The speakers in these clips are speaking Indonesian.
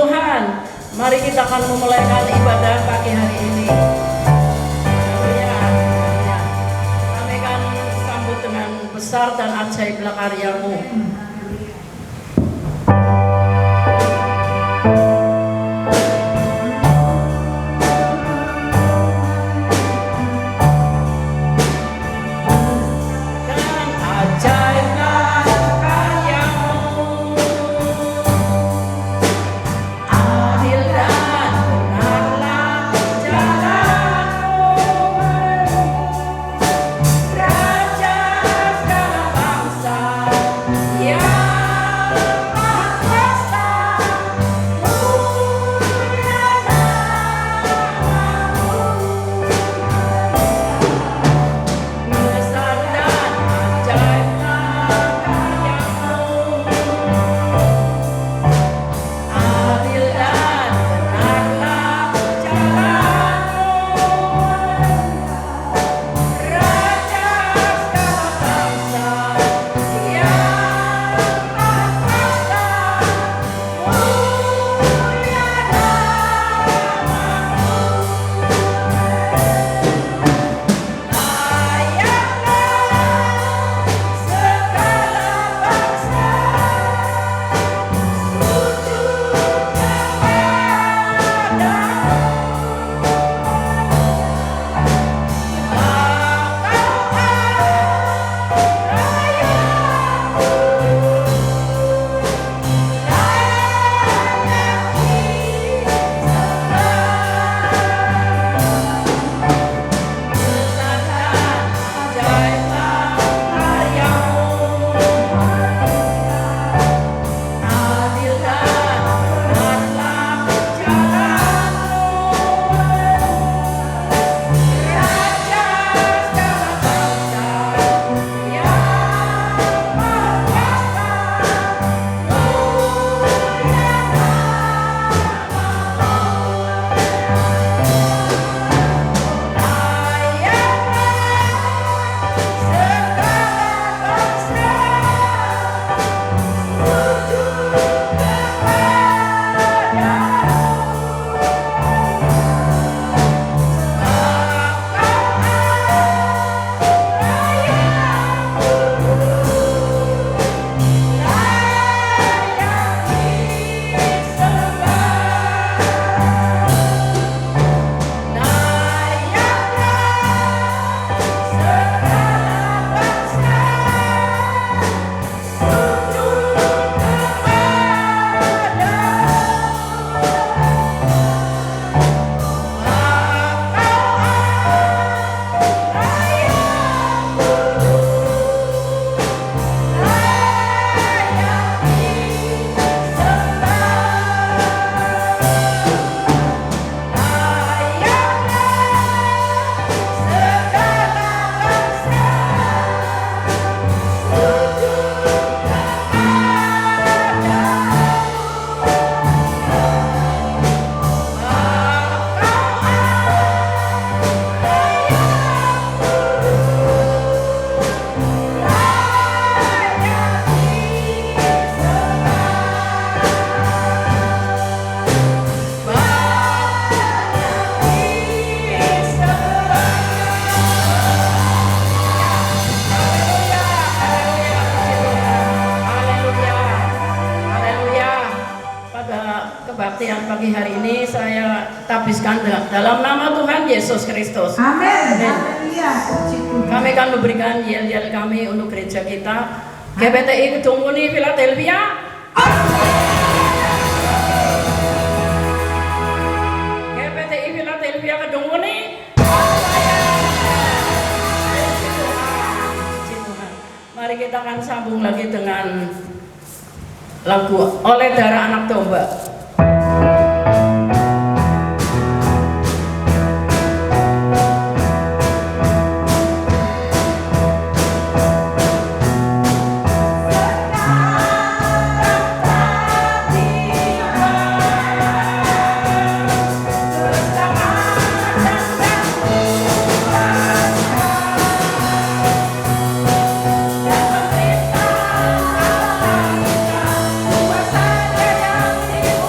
Tuhan, mari kita akan memulaikan ibadah pagi hari ini. Haleluya. Kami akan sambut dengan besar dan ajaiblah karya-Mu. Kebaktian pagi hari ini saya tabiskan dalam nama Tuhan Yesus Kristus. Amin. Kami akan memberikan yel-yel kami untuk gereja kita GPTI Gedung Muni Philadelphia. GPTI Philadelphia Gedung Muni. Mari kita akan sambung lagi dengan lagu Oleh Darah Anak Domba. Kuasa yang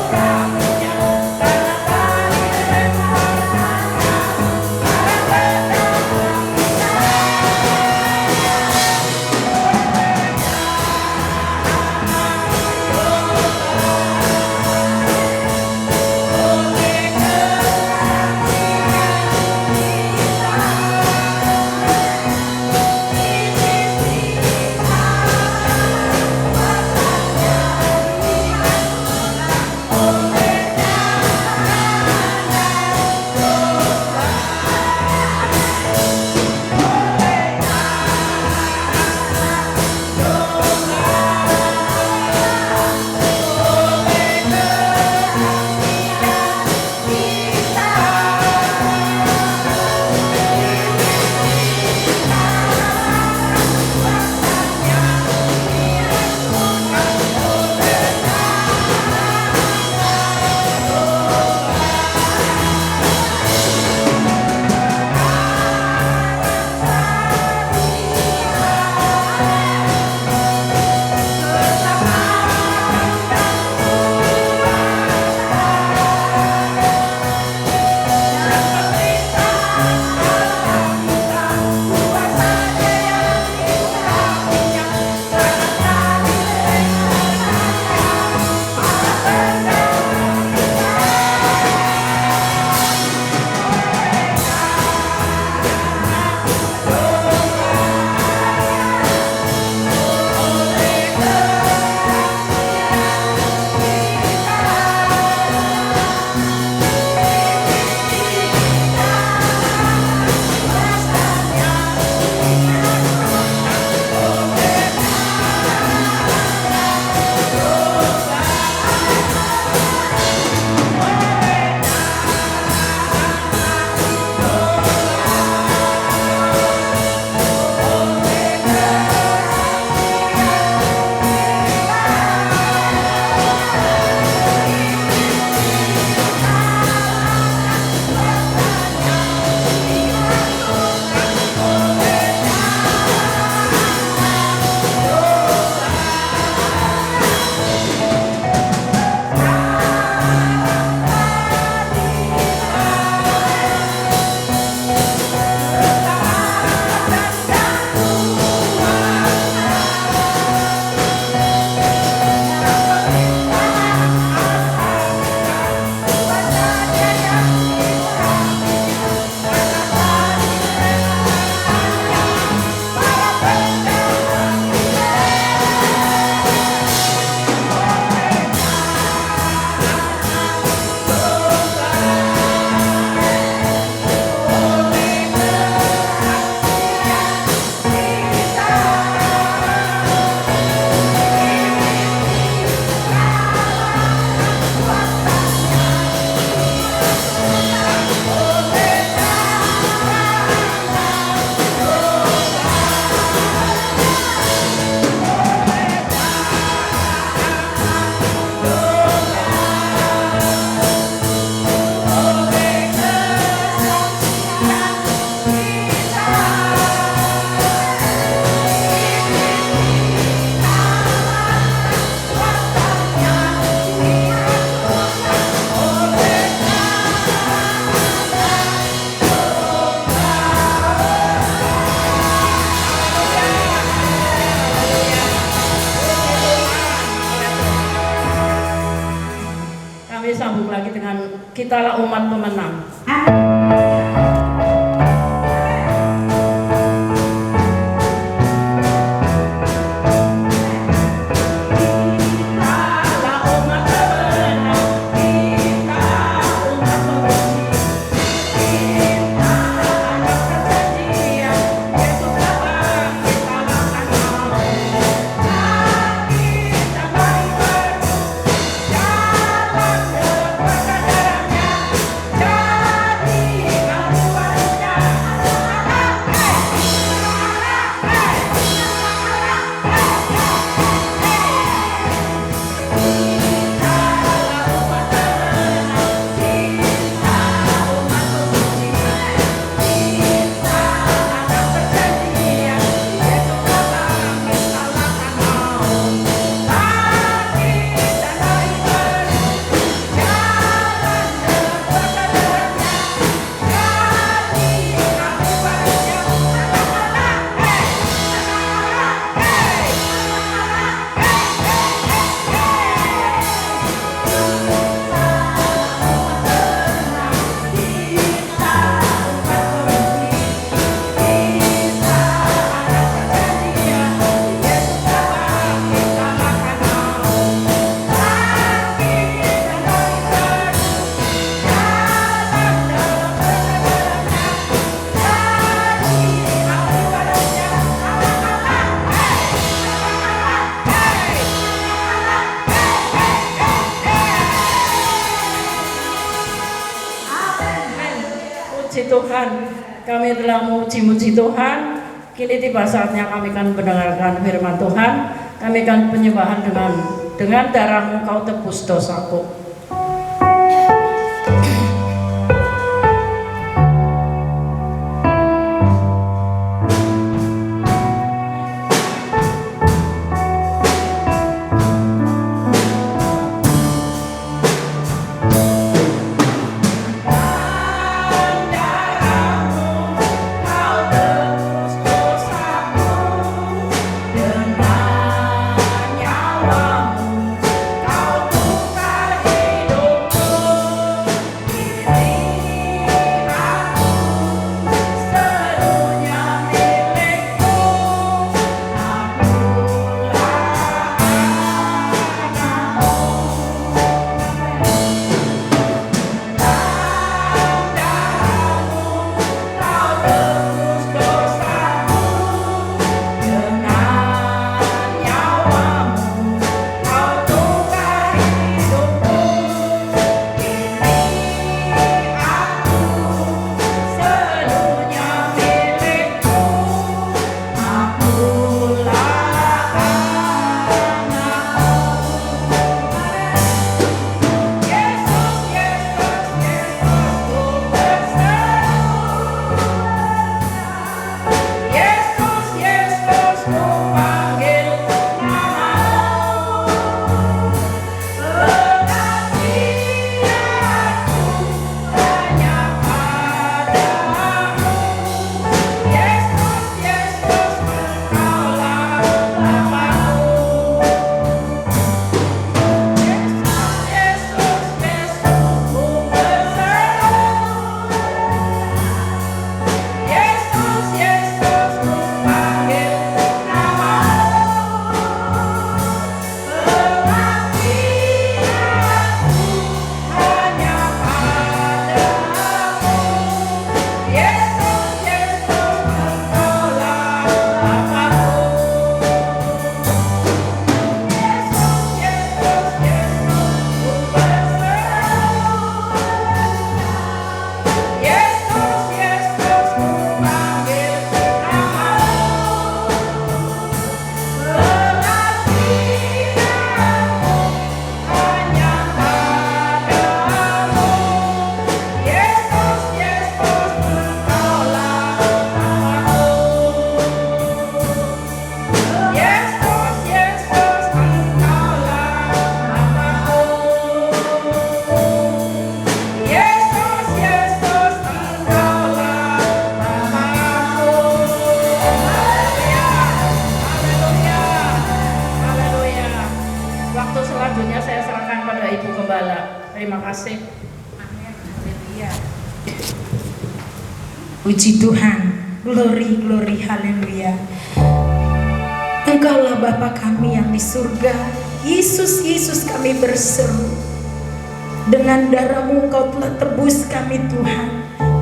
sambung lagi dengan Kitalah Umat Pemenang. Puji Tuhan, kami telah memuji-muji Tuhan. Kini tiba saatnya kami akan mendengarkan firman Tuhan. Kami akan penyembahan dengan darah-Mu Kau tebus dosaku. Kau tukar kasih. Amin. Haleluya. Puji Tuhan. Glory, glory, haleluya. Engkaulah Bapa kami yang di surga. Yesus, Yesus kami berseru. Dengan darah-Mu Engkau telah tebus kami Tuhan.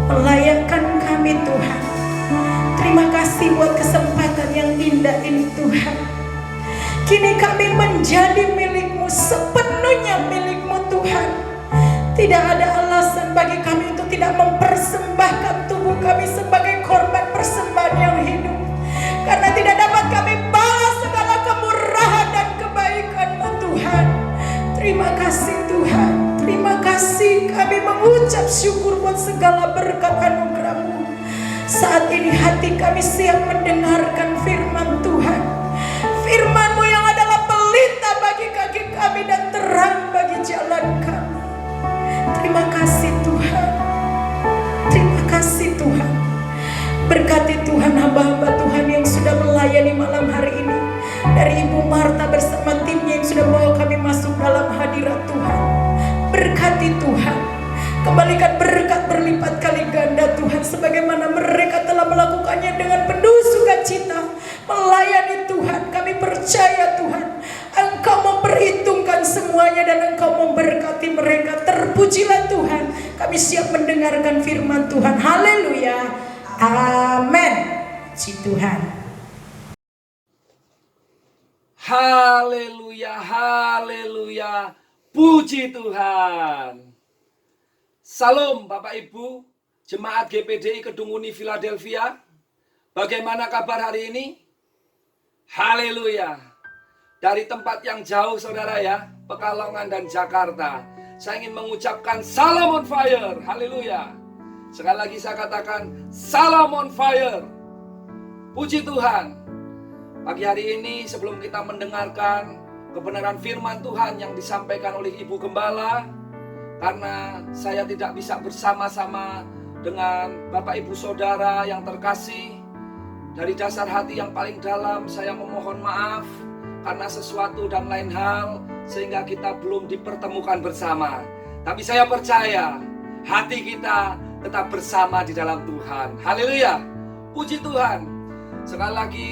Melayakkan kami Tuhan. Terima kasih buat kesempatan yang indah ini Tuhan. Kini kami menjadi milik-Mu, sepenuhnya milik-Mu Tuhan. Tidak ada alasan bagi kami untuk tidak mempersembahkan tubuh kami sebagai korban persembahan yang hidup. Karena tidak dapat kami balas segala kemurahan dan kebaikan-Mu Tuhan. Terima kasih Tuhan. Terima kasih, kami mengucap syukur buat segala berkat anugerah-Mu. Saat ini hati kami siap mendengarkan firman Tuhan. Firman-Mu yang adalah pelita bagi kaki kami dan terang bagi jalan kami. Terima kasih Tuhan. Terima kasih Tuhan. Berkati Tuhan hamba-hamba Tuhan yang sudah melayani malam hari ini. Dari Ibu Marta bersama timnya yang sudah bawa kami masuk dalam hadirat Tuhan. Berkati Tuhan. Kembalikan berkat berlipat kali ganda Tuhan. Sebagaimana mereka telah melakukannya dengan penuh sukacita. Melayani Tuhan. Kami percaya Tuhan, Engkau memperhitungkan semuanya dan Engkau memberkati mereka. Terpujilah Tuhan. Kami siap mendengarkan firman Tuhan. Haleluya. Amin. Puji Tuhan. Haleluya, haleluya. Puji Tuhan. Salam Bapak Ibu, Jemaat GPDI Kedunguni Philadelphia. Bagaimana kabar hari ini? Haleluya. Dari tempat yang jauh saudara ya, Pekalongan dan Jakarta, saya ingin mengucapkan salam on fire. Haleluya. Sekali lagi saya katakan salam on fire. Puji Tuhan. Pagi hari ini sebelum kita mendengarkan kebenaran firman Tuhan yang disampaikan oleh Ibu Gembala, karena saya tidak bisa bersama-sama dengan Bapak Ibu Saudara yang terkasih, dari dasar hati yang paling dalam saya memohon maaf karena sesuatu dan lain hal sehingga kita belum dipertemukan bersama. Tapi saya percaya hati kita tetap bersama di dalam Tuhan. Haleluya. Puji Tuhan. Sekali lagi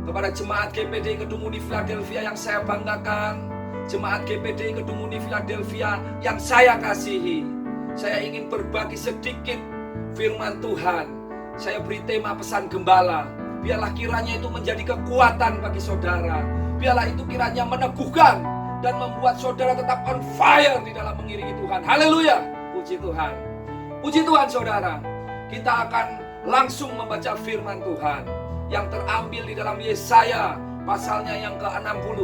kepada Jemaat GPDI Kedunguni Philadelphia yang saya banggakan, Jemaat GPDI Kedunguni Philadelphia yang saya kasihi, saya ingin berbagi sedikit firman Tuhan. Saya beri tema pesan gembala. Biarlah kiranya itu menjadi kekuatan bagi saudara. Biarlah itu kiranya meneguhkan dan membuat saudara tetap on fire di dalam mengiringi Tuhan. Haleluya. Puji Tuhan. Puji Tuhan saudara. Kita akan langsung membaca firman Tuhan yang terambil di dalam Yesaya pasalnya yang ke-60,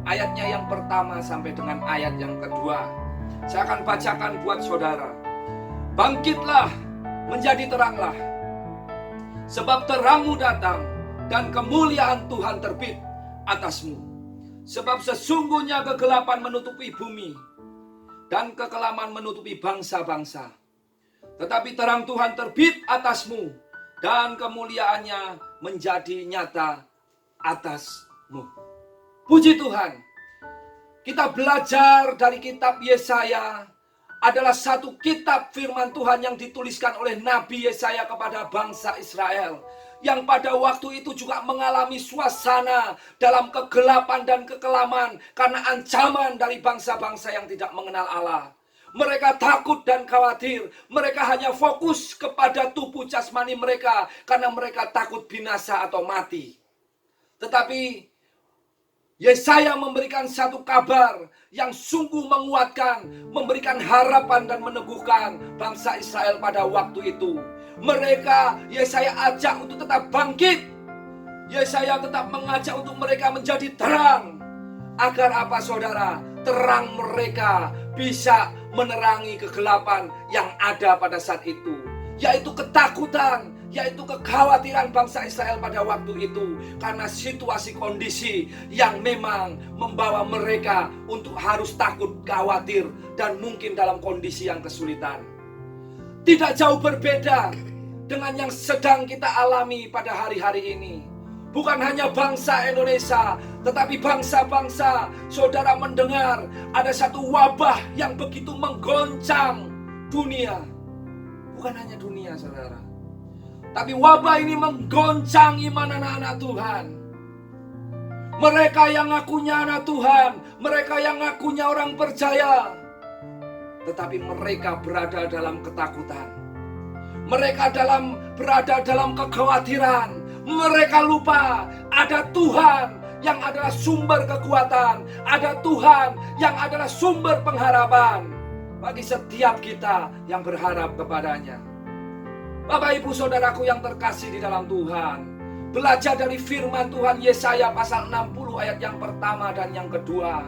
ayatnya yang pertama sampai dengan ayat yang kedua. Saya akan bacakan buat saudara. Bangkitlah, menjadi teranglah, sebab terangmu datang dan kemuliaan Tuhan terbit atasmu. Sebab sesungguhnya kegelapan menutupi bumi dan kekelaman menutupi bangsa-bangsa. Tetapi terang Tuhan terbit atasmu dan kemuliaannya menjadi nyata atasmu. Puji Tuhan. Kita belajar dari kitab Yesaya, adalah satu kitab firman Tuhan yang dituliskan oleh Nabi Yesaya kepada bangsa Israel, yang pada waktu itu juga mengalami suasana dalam kegelapan dan kekelaman karena ancaman dari bangsa-bangsa yang tidak mengenal Allah. Mereka takut dan khawatir. Mereka hanya fokus kepada tubuh jasmani mereka karena mereka takut binasa atau mati. Tetapi Yesaya memberikan satu kabar yang sungguh menguatkan, memberikan harapan dan meneguhkan bangsa Israel pada waktu itu. Mereka, Yesaya ajak untuk tetap bangkit. Yesaya tetap mengajak untuk mereka menjadi terang. Agar apa saudara? Terang mereka bisa menerangi kegelapan yang ada pada saat itu, yaitu ketakutan, yaitu kekhawatiran bangsa Israel pada waktu itu karena situasi kondisi yang memang membawa mereka untuk harus takut, khawatir, dan mungkin dalam kondisi yang kesulitan. Tidak jauh berbeda dengan yang sedang kita alami pada hari-hari ini. Bukan hanya bangsa Indonesia, tetapi bangsa-bangsa. Saudara mendengar ada satu wabah yang begitu menggoncang dunia. Bukan hanya dunia, saudara. Tapi wabah ini menggoncang iman anak-anak Tuhan. Mereka yang ngakunya anak Tuhan, mereka yang ngakunya orang percaya, tetapi mereka berada dalam ketakutan. Mereka berada dalam kekhawatiran. Mereka lupa ada Tuhan yang adalah sumber kekuatan. Ada Tuhan yang adalah sumber pengharapan bagi setiap kita yang berharap kepadanya. Bapak ibu saudaraku yang terkasih di dalam Tuhan, belajar dari firman Tuhan Yesaya pasal 60 ayat yang pertama dan yang kedua.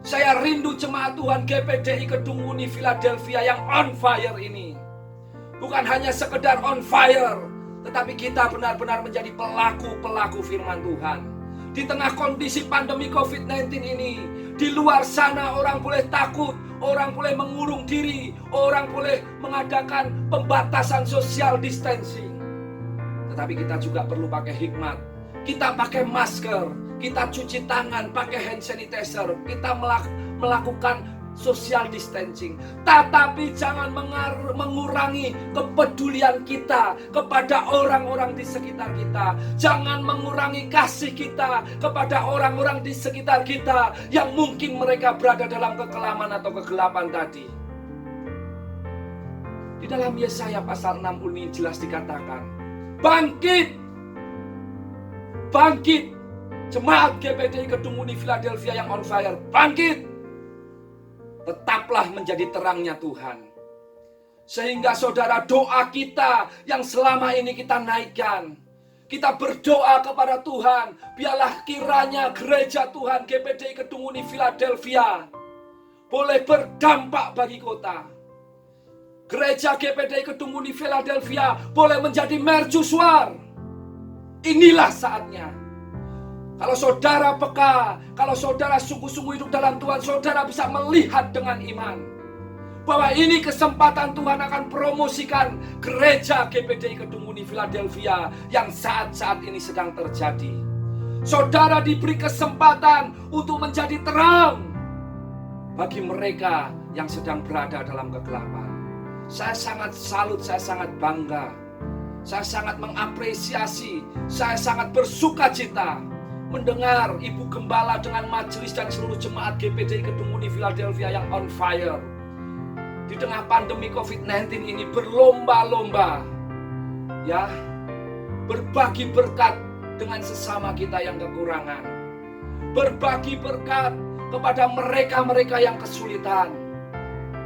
Saya rindu jemaat Tuhan GPDI Kedung Muni Philadelphia yang on fire ini. Bukan hanya sekedar on fire, tetapi kita benar-benar menjadi pelaku-pelaku firman Tuhan. Di tengah kondisi pandemi COVID-19 ini, di luar sana orang boleh takut, orang boleh mengurung diri, orang boleh mengadakan pembatasan social distancing. Tetapi kita juga perlu pakai hikmat. Kita pakai masker, kita cuci tangan, pakai hand sanitizer, kita melakukan social distancing. Tetapi jangan mengurangi kepedulian kita kepada orang-orang di sekitar kita. Jangan mengurangi kasih kita kepada orang-orang di sekitar kita yang mungkin mereka berada dalam kekelaman atau kegelapan tadi. Di dalam Yesaya pasal 60 ini jelas dikatakan, bangkit, bangkit, jemaat GPDI Kedung Muni Philadelphia yang on fire, bangkit. Tetaplah menjadi terangnya Tuhan. Sehingga saudara, doa kita yang selama ini kita naikkan, kita berdoa kepada Tuhan, biarlah kiranya gereja Tuhan GPDI Kedung Muni Philadelphia boleh berdampak bagi kota. Gereja GPDI Kedung Muni Philadelphia boleh menjadi mercusuar. Inilah saatnya. Kalau saudara peka, kalau saudara sungguh-sungguh hidup dalam Tuhan, saudara bisa melihat dengan iman bahwa ini kesempatan Tuhan akan promosikan gereja GPDI Kedung Muni Philadelphia yang saat-saat ini sedang terjadi. Saudara diberi kesempatan untuk menjadi terang bagi mereka yang sedang berada dalam kegelapan. Saya sangat salut, saya sangat bangga, saya sangat mengapresiasi, saya sangat bersuka cita mendengar Ibu Gembala dengan majelis dan seluruh jemaat GPDI Kedung Muni Philadelphia yang on fire. Di tengah pandemi COVID-19 ini berlomba-lomba, ya, berbagi berkat dengan sesama kita yang kekurangan. Berbagi berkat kepada mereka-mereka yang kesulitan.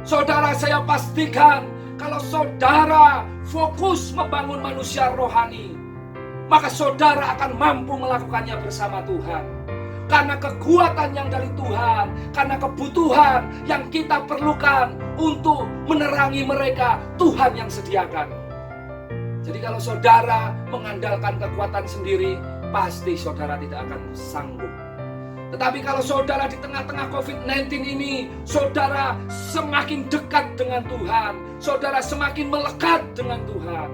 Saudara, saya pastikan kalau saudara fokus membangun manusia rohani, maka saudara akan mampu melakukannya bersama Tuhan. Karena kekuatan yang dari Tuhan, karena kebutuhan yang kita perlukan untuk menerangi mereka, Tuhan yang sediakan. Jadi kalau saudara mengandalkan kekuatan sendiri, pasti saudara tidak akan sanggup. Tetapi kalau saudara di tengah-tengah COVID-19 ini, saudara semakin dekat dengan Tuhan, saudara semakin melekat dengan Tuhan,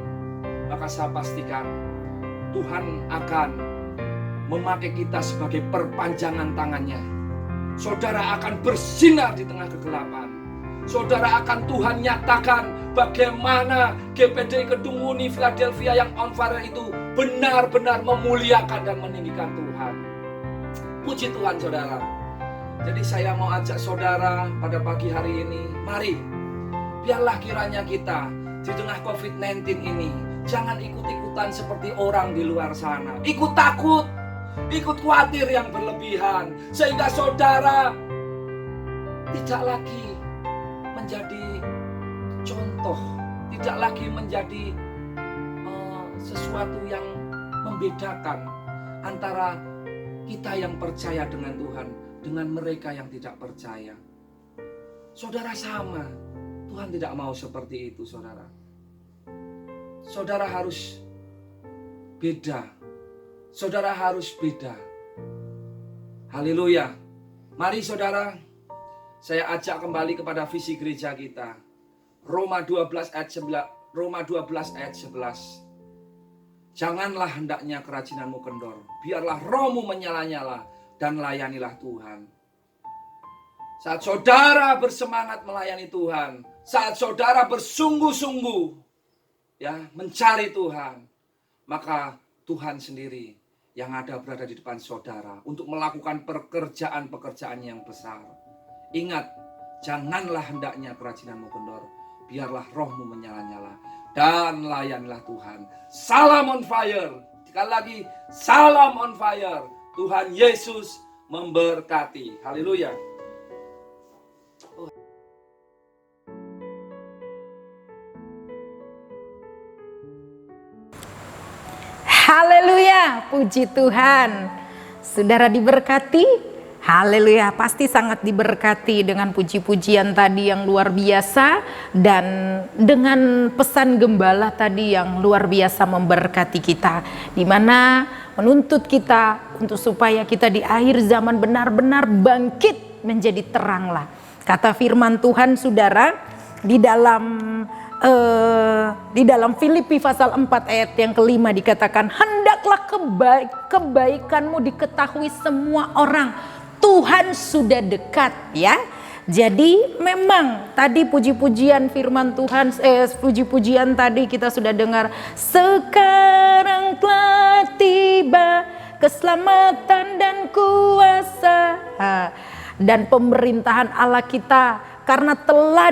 maka saya pastikan Tuhan akan memakai kita sebagai perpanjangan tangannya. Saudara akan bersinar di tengah kegelapan. Saudara akan Tuhan nyatakan bagaimana GPDI Kedung Muni Philadelphia yang on fire itu benar-benar memuliakan dan meninggikan Tuhan. Puji Tuhan saudara. Jadi saya mau ajak saudara pada pagi hari ini, mari biarlah kiranya kita di tengah COVID-19 ini jangan ikut-ikutan seperti orang di luar sana. Ikut takut, ikut khawatir yang berlebihan. Sehingga saudara tidak lagi menjadi contoh, tidak lagi menjadi sesuatu yang membedakan antara kita yang percaya dengan Tuhan dengan mereka yang tidak percaya. Saudara sama, Tuhan tidak mau seperti itu saudara. Saudara harus beda. Saudara harus beda. Haleluya. Mari saudara, saya ajak kembali kepada visi gereja kita. Roma 12 ayat 11. Janganlah hendaknya kerajinanmu kendor. Biarlah rohmu menyala-nyala dan layanilah Tuhan. Saat saudara bersemangat melayani Tuhan, saat saudara bersungguh-sungguh ya mencari Tuhan, maka Tuhan sendiri yang berada di depan saudara untuk melakukan pekerjaan-pekerjaan yang besar. Ingat, janganlah hendaknya kerajinanmu kendor. Biarlah rohmu menyala-nyala dan layanilah Tuhan. Salam on fire. Sekali lagi, salam on fire. Tuhan Yesus memberkati. Haleluya. Haleluya, puji Tuhan. Saudara diberkati. Haleluya, pasti sangat diberkati dengan puji-pujian tadi yang luar biasa dan dengan pesan gembala tadi yang luar biasa memberkati kita, di mana menuntut kita untuk supaya kita di akhir zaman benar-benar bangkit menjadi teranglah. Kata firman Tuhan saudara di dalam Filipi pasal 4 ayat yang kelima dikatakan, hendaklah kebaikanmu diketahui semua orang, Tuhan sudah dekat ya. Jadi memang tadi puji-pujian firman Tuhan, puji-pujian tadi kita sudah dengar, sekarang telah tiba keselamatan dan kuasa dan pemerintahan Allah kita, karena telah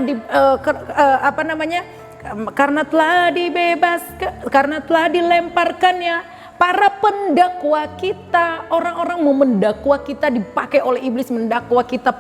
karena telah dibebaskan, karena telah dilemparkannya para pendakwa kita. Orang-orang mau mendakwa kita, dipakai oleh iblis mendakwa kita,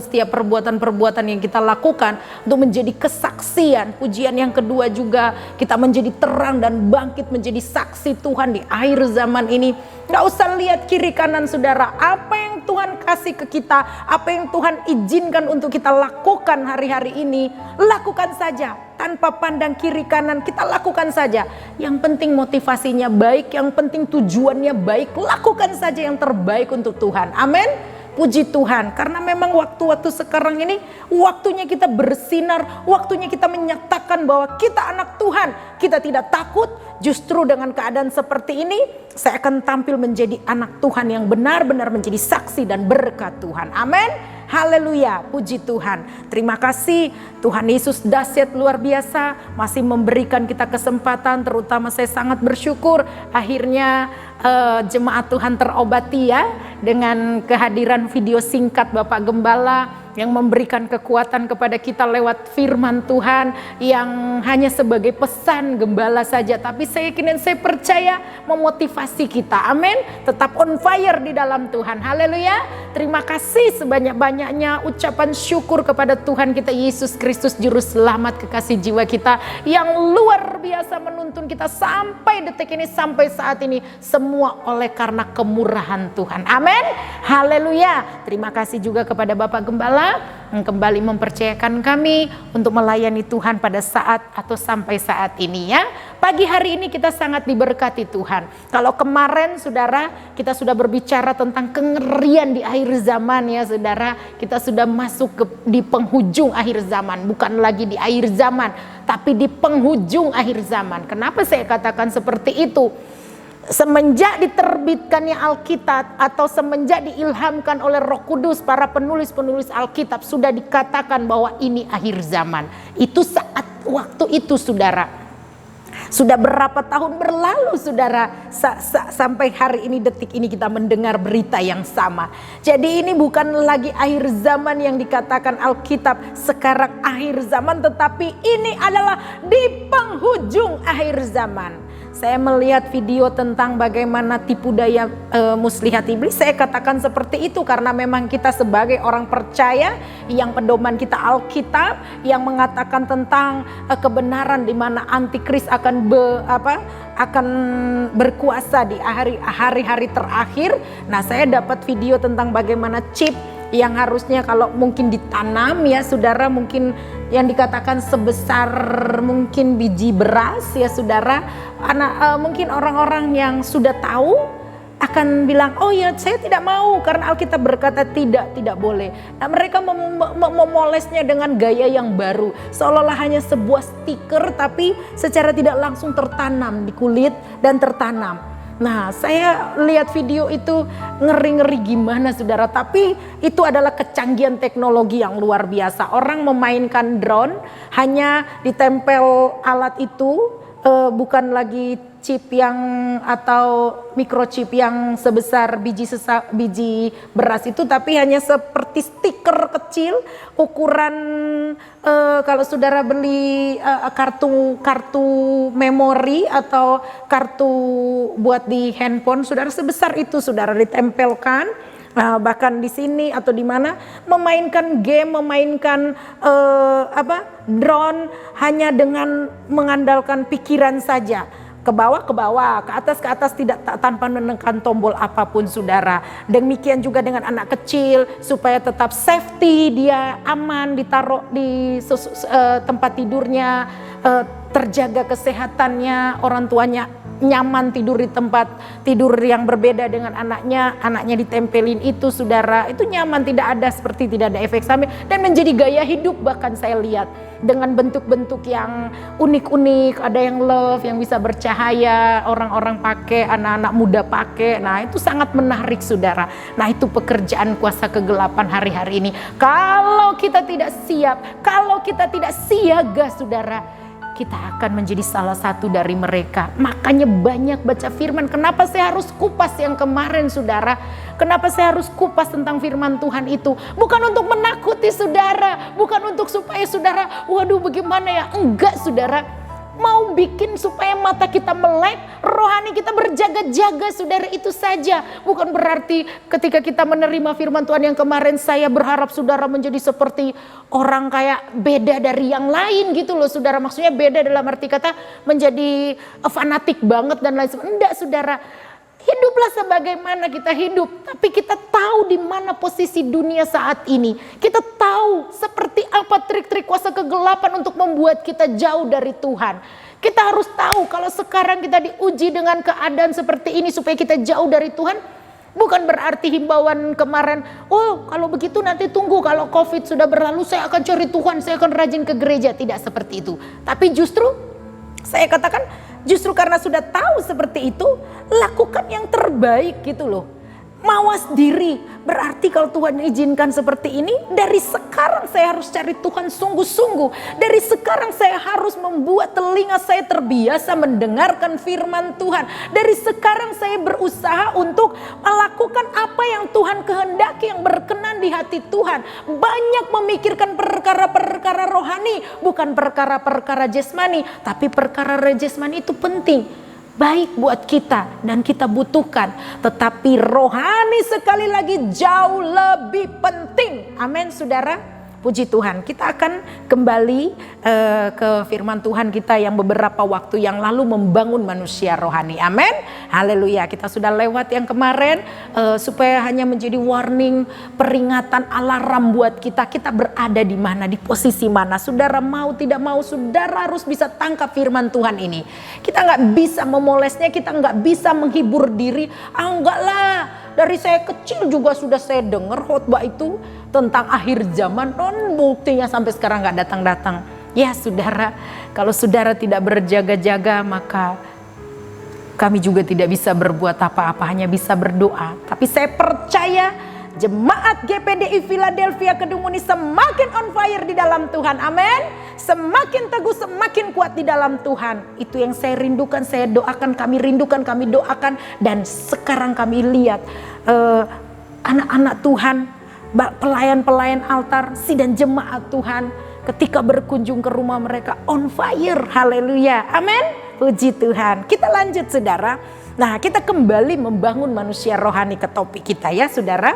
setiap perbuatan yang kita lakukan untuk menjadi kesaksian. Pujian yang kedua juga, kita menjadi terang dan bangkit menjadi saksi Tuhan di akhir zaman ini. Gak usah lihat kiri kanan saudara, apa yang Tuhan kasih ke kita, apa yang Tuhan izinkan untuk kita lakukan hari-hari ini, lakukan saja. Tanpa pandang kiri kanan, kita lakukan saja. Yang penting motivasinya baik, yang penting tujuannya baik, lakukan saja yang terbaik untuk Tuhan. Amin. Puji Tuhan, karena memang waktu-waktu sekarang ini waktunya kita bersinar, waktunya kita menyatakan bahwa kita anak Tuhan. Kita tidak takut, justru dengan keadaan seperti ini saya akan tampil menjadi anak Tuhan yang benar-benar menjadi saksi dan berkat Tuhan. Amin. Haleluya, puji Tuhan. Terima kasih Tuhan Yesus dahsyat luar biasa, masih memberikan kita kesempatan. Terutama saya sangat bersyukur akhirnya jemaat Tuhan terobati ya, dengan kehadiran video singkat Bapak Gembala yang memberikan kekuatan kepada kita lewat firman Tuhan yang hanya sebagai pesan gembala saja, tapi saya yakin dan saya percaya memotivasi kita. Amin. Tetap on fire di dalam Tuhan. Haleluya. Terima kasih sebanyak-banyaknya ucapan syukur kepada Tuhan kita Yesus Kristus Juru Selamat kekasih jiwa kita yang luar biasa menuntun kita sampai detik ini, sampai saat ini, semua oleh karena kemurahan Tuhan. Amin. Haleluya. Terima kasih juga kepada Bapak Gembala yang kembali mempercayakan kami untuk melayani Tuhan pada saat atau sampai saat ini ya. Pagi hari ini kita sangat diberkati Tuhan. Kalau kemarin saudara kita sudah berbicara tentang kengerian di akhir zaman ya saudara. Kita sudah masuk di penghujung akhir zaman. Bukan lagi di akhir zaman, tapi di penghujung akhir zaman. Kenapa saya katakan seperti itu? Semenjak diterbitkannya Alkitab atau semenjak diilhamkan oleh Roh Kudus, para penulis-penulis Alkitab sudah dikatakan bahwa ini akhir zaman. Itu saat waktu itu saudara. Sudah berapa tahun berlalu saudara, sampai hari ini, detik ini kita mendengar berita yang sama. Jadi ini bukan lagi akhir zaman yang dikatakan Alkitab sekarang akhir zaman, tetapi ini adalah di penghujung akhir zaman. Saya melihat video tentang bagaimana tipu daya muslihat iblis. Saya katakan seperti itu karena memang kita sebagai orang percaya yang pedoman kita Alkitab yang mengatakan tentang kebenaran di mana antikris akan berkuasa di hari-hari terakhir. Nah, saya dapat video tentang bagaimana chip yang harusnya kalau mungkin ditanam ya saudara, mungkin yang dikatakan sebesar mungkin biji beras ya saudara. Mungkin orang-orang yang sudah tahu akan bilang, oh ya saya tidak mau karena Alkitab berkata tidak boleh. Nah mereka memolesnya dengan gaya yang baru, seolah-olah hanya sebuah stiker tapi secara tidak langsung tertanam di kulit dan tertanam. Nah saya lihat video itu ngeri-ngeri gimana saudara, tapi itu adalah kecanggihan teknologi yang luar biasa. Orang memainkan drone hanya ditempel alat itu, bukan lagi chip yang atau microchip yang sebesar biji beras itu, tapi hanya seperti stiker kecil ukuran kalau saudara beli kartu memori atau kartu buat di handphone saudara, sebesar itu saudara ditempelkan. Bahkan di sini atau di mana memainkan game, memainkan drone hanya dengan mengandalkan pikiran saja. Ke bawah, ke atas, tidak tanpa menekan tombol apapun saudara. Demikian juga dengan anak kecil, supaya tetap safety, dia aman, ditaruh di tempat tidurnya, terjaga kesehatannya, orang tuanya nyaman tidur di tempat tidur yang berbeda dengan anaknya ditempelin itu saudara, itu nyaman, tidak ada efek samping dan menjadi gaya hidup. Bahkan saya lihat dengan bentuk-bentuk yang unik-unik, ada yang love yang bisa bercahaya, orang-orang pakai, anak-anak muda pakai. Nah itu sangat menarik saudara. Nah itu pekerjaan kuasa kegelapan hari-hari ini. Kalau kita tidak siap, kalau kita tidak siaga saudara, kita akan menjadi salah satu dari mereka. Makanya banyak baca firman. Kenapa saya harus kupas yang kemarin saudara? Kenapa saya harus kupas tentang firman Tuhan itu? Bukan untuk menakuti saudara, bukan untuk supaya saudara, waduh bagaimana ya? Enggak saudara. Mau bikin supaya mata kita melek, rohani kita berjaga-jaga saudara, itu saja. Bukan berarti ketika kita menerima firman Tuhan yang kemarin, saya berharap saudara menjadi seperti orang kayak beda dari yang lain gitu loh saudara. Maksudnya beda dalam arti kata menjadi fanatik banget dan lain sebagainya. Enggak saudara. Hiduplah sebagaimana kita hidup, tapi kita tahu di mana posisi dunia saat ini. Kita tahu seperti apa trik-trik kuasa kegelapan untuk membuat kita jauh dari Tuhan. Kita harus tahu kalau sekarang kita diuji dengan keadaan seperti ini supaya kita jauh dari Tuhan. Bukan berarti himbauan kemarin, oh kalau begitu nanti tunggu kalau COVID sudah berlalu saya akan cari Tuhan, saya akan rajin ke gereja. Tidak seperti itu. Tapi justru saya katakan, justru karena sudah tahu seperti itu, lakukan yang terbaik gitu loh. Mawas diri. Berarti kalau Tuhan izinkan seperti ini, dari sekarang saya harus cari Tuhan sungguh-sungguh. Dari sekarang saya harus membuat telinga saya terbiasa mendengarkan firman Tuhan. Dari sekarang saya berusaha untuk melakukan apa yang Tuhan kehendaki, yang berkenan di hati Tuhan. Banyak memikirkan perkara-perkara rohani, bukan perkara-perkara jasmani. Tapi perkara jasmani itu penting, baik buat kita dan kita butuhkan, tetapi rohani sekali lagi jauh lebih penting. Amin saudara. Puji Tuhan, kita akan kembali ke firman Tuhan kita yang beberapa waktu yang lalu membangun manusia rohani. Amin, haleluya. Kita sudah lewat yang kemarin supaya hanya menjadi warning, peringatan, alarm buat kita. Kita berada di mana, di posisi mana. Saudara mau tidak mau, saudara harus bisa tangkap firman Tuhan ini. Kita nggak bisa memolesnya, kita nggak bisa menghibur diri. Enggak lah, dari saya kecil juga sudah saya dengar khotbah itu tentang akhir zaman, buktinya sampai sekarang gak datang-datang. Ya saudara, kalau saudara tidak berjaga-jaga, maka kami juga tidak bisa berbuat apa-apa, hanya bisa berdoa. Tapi saya percaya jemaat GPDI Philadelphia Kedung Muni semakin on fire di dalam Tuhan. Amin. Semakin teguh, semakin kuat di dalam Tuhan. Itu yang saya rindukan, saya doakan, kami rindukan, kami doakan. Dan sekarang kami lihat anak-anak Tuhan, pelayan-pelayan altar, dan jemaat Tuhan ketika berkunjung ke rumah mereka on fire. Haleluya, amin, puji Tuhan. Kita lanjut saudara. Nah kita kembali membangun manusia rohani ke topik kita ya saudara.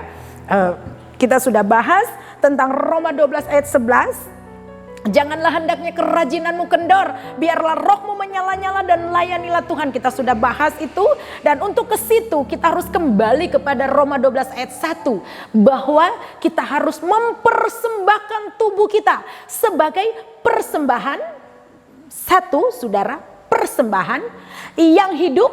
Kita sudah bahas tentang Roma 12 ayat 11. Janganlah hendaknya kerajinanmu kendor, biarlah rohmu menyala-nyala dan layanilah Tuhan. Kita sudah bahas itu, dan untuk ke situ kita harus kembali kepada Roma 12 ayat 1, bahwa kita harus mempersembahkan tubuh kita sebagai persembahan. Satu, saudara, persembahan yang hidup,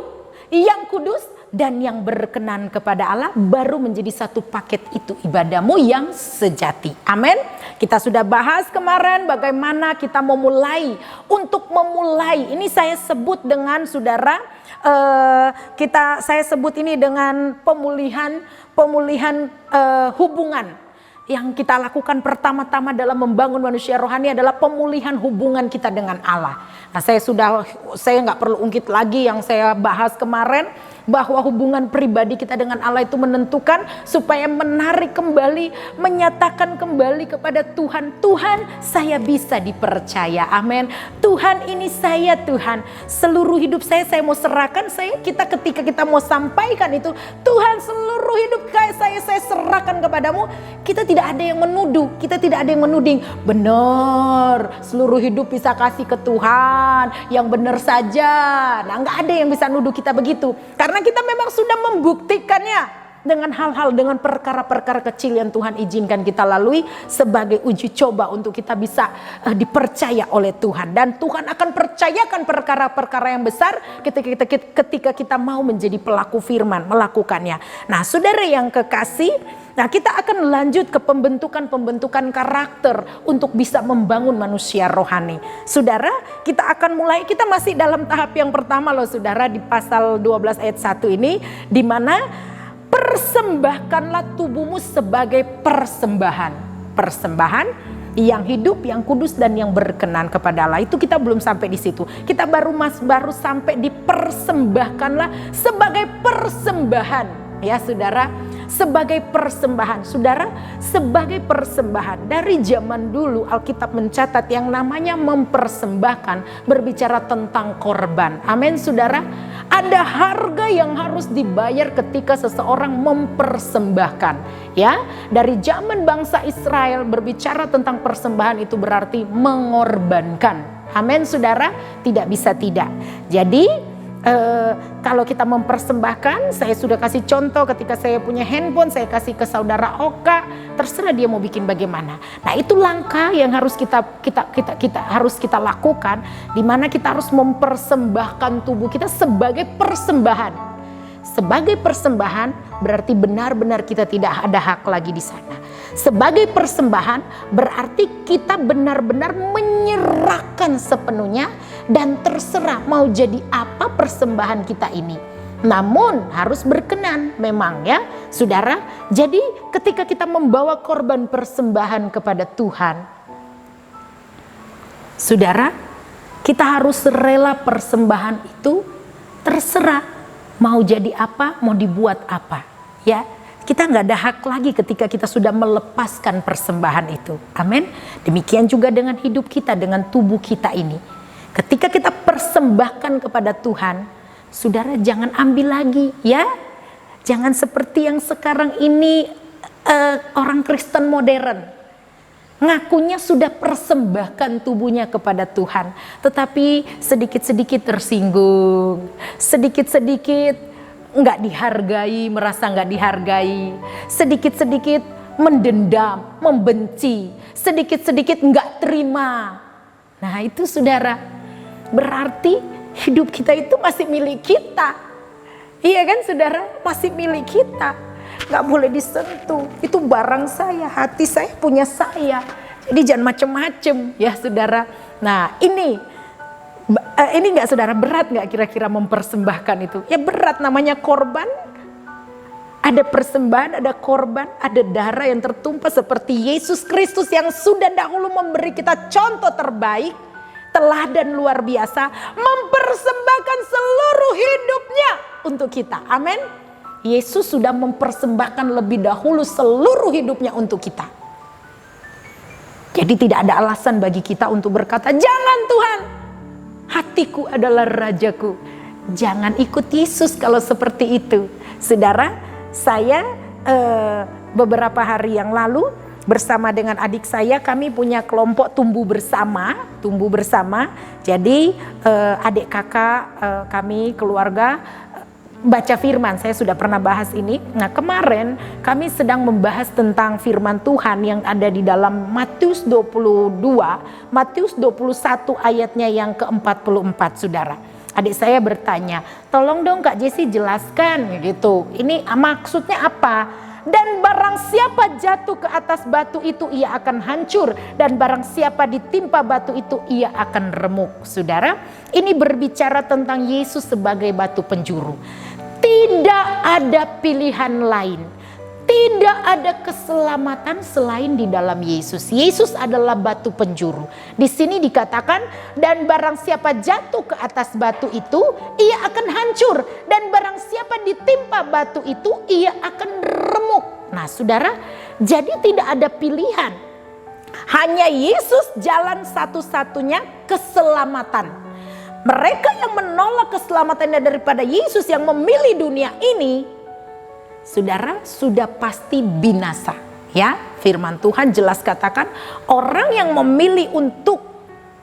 yang kudus dan yang berkenan kepada Allah, baru menjadi satu paket itu ibadahmu yang sejati. Amin. Kita sudah bahas kemarin bagaimana kita memulai. Untuk memulai, ini saya sebut dengan saudara, saya sebut ini dengan pemulihan hubungan. Yang kita lakukan pertama-tama dalam membangun manusia rohani adalah pemulihan hubungan kita dengan Allah. Nah, saya nggak perlu ungkit lagi yang saya bahas kemarin, bahwa hubungan pribadi kita dengan Allah itu menentukan supaya menarik kembali, menyatakan kembali kepada Tuhan. Tuhan, saya bisa dipercaya. Amin. Tuhan, ini saya Tuhan. Seluruh hidup saya mau serahkan. Ketika kita mau sampaikan itu, Tuhan, seluruh hidup saya serahkan kepadamu. Kita tidak ada yang menuduh, kita tidak ada yang menuding. Benar, seluruh hidup bisa kasih ke Tuhan, yang benar saja. Nah, nggak ada yang bisa nuduh kita begitu. Karena kita memang sudah membuktikannya dengan hal-hal, dengan perkara-perkara kecil yang Tuhan izinkan kita lalui sebagai uji coba untuk kita bisa dipercaya oleh Tuhan. Dan Tuhan akan percayakan perkara-perkara yang besar ketika kita mau menjadi pelaku firman, melakukannya. Nah, saudara yang kekasih, nah kita akan lanjut ke pembentukan karakter untuk bisa membangun manusia rohani. Saudara, kita akan mulai, kita masih dalam tahap yang pertama loh saudara, di pasal 12 ayat 1 ini, di mana persembahkanlah tubuhmu sebagai persembahan. Persembahan yang hidup, yang kudus dan yang berkenan kepada Allah. Itu kita belum sampai di situ. Kita baru sampai di persembahkanlah sebagai persembahan. Ya saudara, sebagai persembahan. Saudara, sebagai persembahan. Dari zaman dulu Alkitab mencatat yang namanya mempersembahkan, berbicara tentang korban. Amin saudara. Ada harga yang harus dibayar ketika seseorang mempersembahkan. Ya, dari zaman bangsa Israel berbicara tentang persembahan itu berarti mengorbankan. Amin saudara, tidak bisa tidak. Jadi kalau kita mempersembahkan, saya sudah kasih contoh ketika saya punya handphone, saya kasih ke saudara Oka, terserah dia mau bikin bagaimana. Nah, itu langkah yang harus kita lakukan, di mana kita harus mempersembahkan tubuh kita sebagai persembahan. Sebagai persembahan berarti benar-benar kita tidak ada hak lagi di sana. Sebagai persembahan berarti kita benar-benar menyerahkan sepenuhnya dan terserah mau jadi apa persembahan kita ini. Namun harus berkenan memang ya saudara. Jadi ketika kita membawa korban persembahan kepada Tuhan, saudara, kita harus rela persembahan itu terserah. Mau jadi apa, mau dibuat apa, ya. Kita nggak ada hak lagi ketika kita sudah melepaskan persembahan itu. Amin. Demikian juga dengan hidup kita, dengan tubuh kita ini. Ketika kita persembahkan kepada Tuhan, saudara jangan ambil lagi, ya. Jangan seperti yang sekarang ini orang Kristen modern. Ngakunya sudah persembahkan tubuhnya kepada Tuhan, tetapi sedikit-sedikit tersinggung, sedikit-sedikit nggak dihargai, merasa nggak dihargai, sedikit-sedikit mendendam, membenci, sedikit-sedikit nggak terima. Nah itu saudara, berarti hidup kita itu masih milik kita. Iya kan saudara, masih milik kita. Gak boleh disentuh, itu barang saya, hati saya punya saya. Jadi jangan macem-macem ya saudara. Nah ini gak saudara, berat gak kira-kira mempersembahkan itu? Ya berat, namanya korban. Ada persembahan, ada korban, ada darah yang tertumpah seperti Yesus Kristus yang sudah dahulu memberi kita contoh terbaik, teladan luar biasa, mempersembahkan seluruh hidupnya untuk kita. Amin. Yesus sudah mempersembahkan lebih dahulu seluruh hidupnya untuk kita. Jadi tidak ada alasan bagi kita untuk berkata, jangan Tuhan, hatiku adalah rajaku. Jangan ikut Yesus kalau seperti itu. Saudara, saya beberapa hari yang lalu bersama dengan adik saya, kami punya kelompok tumbuh bersama. Jadi adik kakak kami, keluarga, baca firman. Saya sudah pernah bahas ini. Nah kemarin kami sedang membahas tentang firman Tuhan yang ada di dalam Matius 22, Matius 21 ayatnya yang ke-44 saudara. Adik saya bertanya, tolong dong Kak Jessie jelaskan gitu. Ini maksudnya apa? Dan barang siapa jatuh ke atas batu itu ia akan hancur. Dan barang siapa ditimpa batu itu ia akan remuk. Saudara, ini berbicara tentang Yesus sebagai batu penjuru. Tidak ada pilihan lain. Tidak ada keselamatan selain di dalam Yesus. Yesus adalah batu penjuru. Di sini dikatakan, dan barang siapa jatuh ke atas batu itu, ia akan hancur. Dan barang siapa ditimpa batu itu, ia akan remuk. Nah saudara, jadi tidak ada pilihan. Hanya Yesus jalan satu-satunya keselamatan. Mereka yang menolak keselamatannya daripada Yesus yang memilih dunia ini, saudara, sudah pasti binasa. Ya, firman Tuhan jelas katakan, orang yang memilih untuk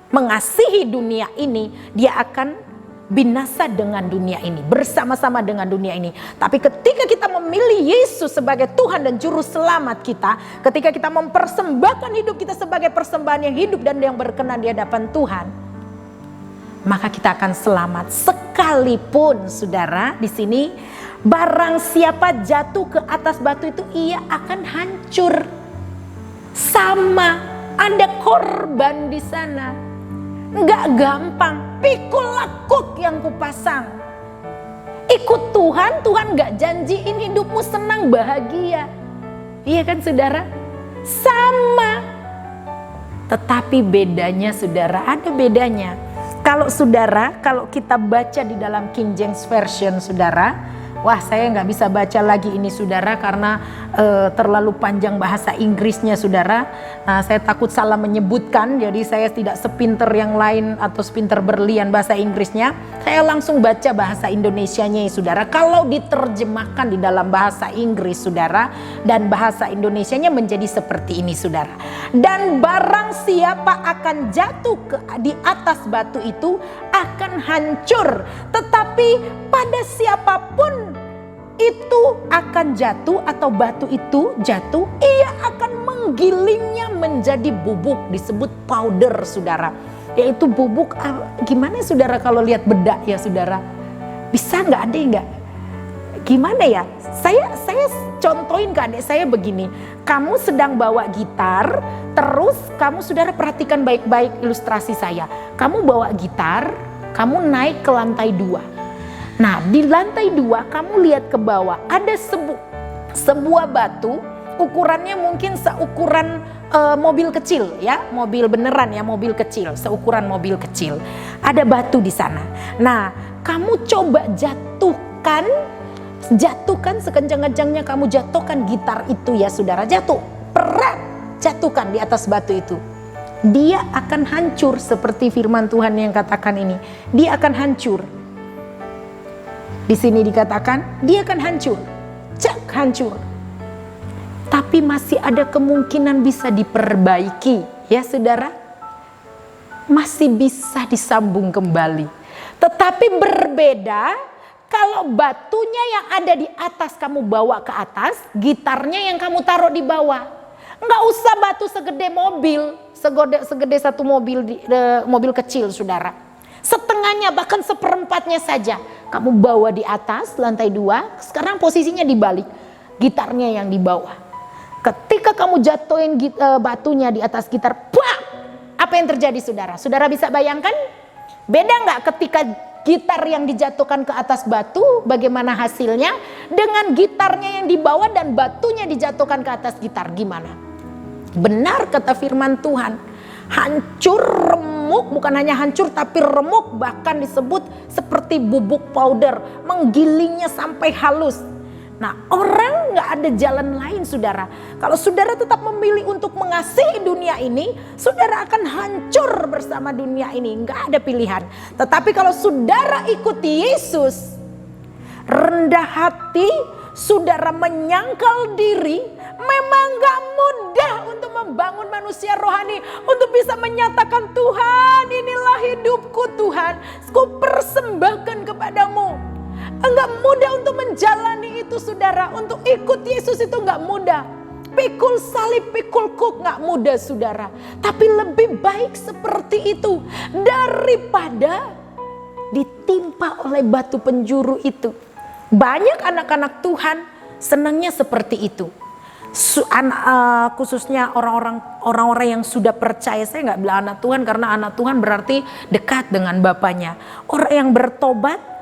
mengasihi dunia ini, dia akan binasa dengan dunia ini, bersama-sama dengan dunia ini. Tapi ketika kita memilih Yesus sebagai Tuhan dan Juru Selamat kita, ketika kita mempersembahkan hidup kita sebagai persembahan yang hidup dan yang berkenan di hadapan Tuhan, maka kita akan selamat. Sekalipun saudara, di sini barang siapa jatuh ke atas batu itu ia akan hancur. Sama, ada korban di sana. Enggak gampang, pikul lakuk yang kupasang. Ikut Tuhan, Tuhan enggak janjiin hidupmu senang bahagia. Iya kan saudara? Sama. Tetapi bedanya saudara, ada bedanya. Kalau saudara, kalau kita baca di dalam King James Version saudara, wah saya nggak bisa baca lagi ini saudara karena terlalu panjang bahasa Inggrisnya saudara. Nah, saya takut salah menyebutkan, jadi saya tidak sepinter yang lain atau sepinter berlian bahasa Inggrisnya. Saya langsung baca bahasa Indonesianya ya saudara. Kalau diterjemahkan di dalam bahasa Inggris saudara dan bahasa Indonesianya menjadi seperti ini saudara. Dan barang siapa akan jatuh di atas batu itu akan hancur. Tetapi pada siapapun itu akan jatuh atau batu itu jatuh, ia akan menggilingnya menjadi bubuk, disebut powder saudara. Yaitu bubuk, gimana saudara kalau lihat bedak ya saudara? Bisa nggak, ada nggak? Gimana ya? Saya contohin ke adik saya begini. Kamu sedang bawa gitar, terus kamu saudara perhatikan baik-baik ilustrasi saya. Kamu bawa gitar, kamu naik ke lantai 2. Nah di lantai 2 kamu lihat ke bawah, ada sebuah batu, ukurannya mungkin seukuran mobil kecil ya, mobil beneran ya, mobil kecil, seukuran mobil kecil. Ada batu di sana. Nah kamu coba jatuhkan sekencang-kencangnya kamu jatuhkan gitar itu ya saudara, jatuh, berat, jatuhkan di atas batu itu. Dia akan hancur seperti firman Tuhan yang katakan ini. Dia akan hancur. Di sini dikatakan dia akan hancur. Cak, hancur. Tapi masih ada kemungkinan bisa diperbaiki ya saudara. Masih bisa disambung kembali. Tetapi berbeda kalau batunya yang ada di atas kamu bawa ke atas, gitarnya yang kamu taruh di bawah. Enggak usah batu segede mobil, segede satu mobil kecil saudara. Setengahnya bahkan seperempatnya saja kamu bawa di atas lantai 2. Sekarang posisinya dibalik, gitarnya yang di bawah. Ketika kamu jatuhin batunya di atas gitar, bah! Apa yang terjadi saudara? Saudara bisa bayangkan? Beda nggak ketika gitar yang dijatuhkan ke atas batu, bagaimana hasilnya? Dengan gitarnya yang dibawa dan batunya dijatuhkan ke atas gitar, gimana? Benar kata firman Tuhan, hancur, remuk, bukan hanya hancur tapi remuk, bahkan disebut seperti bubuk powder, menggilingnya sampai halus. Nah orang gak ada jalan lain saudara. Kalau saudara tetap memilih untuk mengasihi dunia ini, saudara akan hancur bersama dunia ini, gak ada pilihan. Tetapi kalau saudara ikuti Yesus, rendah hati, saudara menyangkal diri, memang gak mudah untuk membangun manusia rohani, untuk bisa menyatakan Tuhan inilah hidupku Tuhan, ku persembahkan kepadamu. Enggak mudah untuk menjalani itu saudara, untuk ikut Yesus itu enggak mudah. Pikul salib, pikul kuk enggak mudah saudara. Tapi lebih baik seperti itu daripada ditimpa oleh batu penjuru itu. Banyak anak-anak Tuhan senangnya seperti itu. Khususnya orang-orang yang sudah percaya. Saya nggak bilang anak Tuhan karena anak Tuhan berarti dekat dengan bapaknya. Orang yang bertobat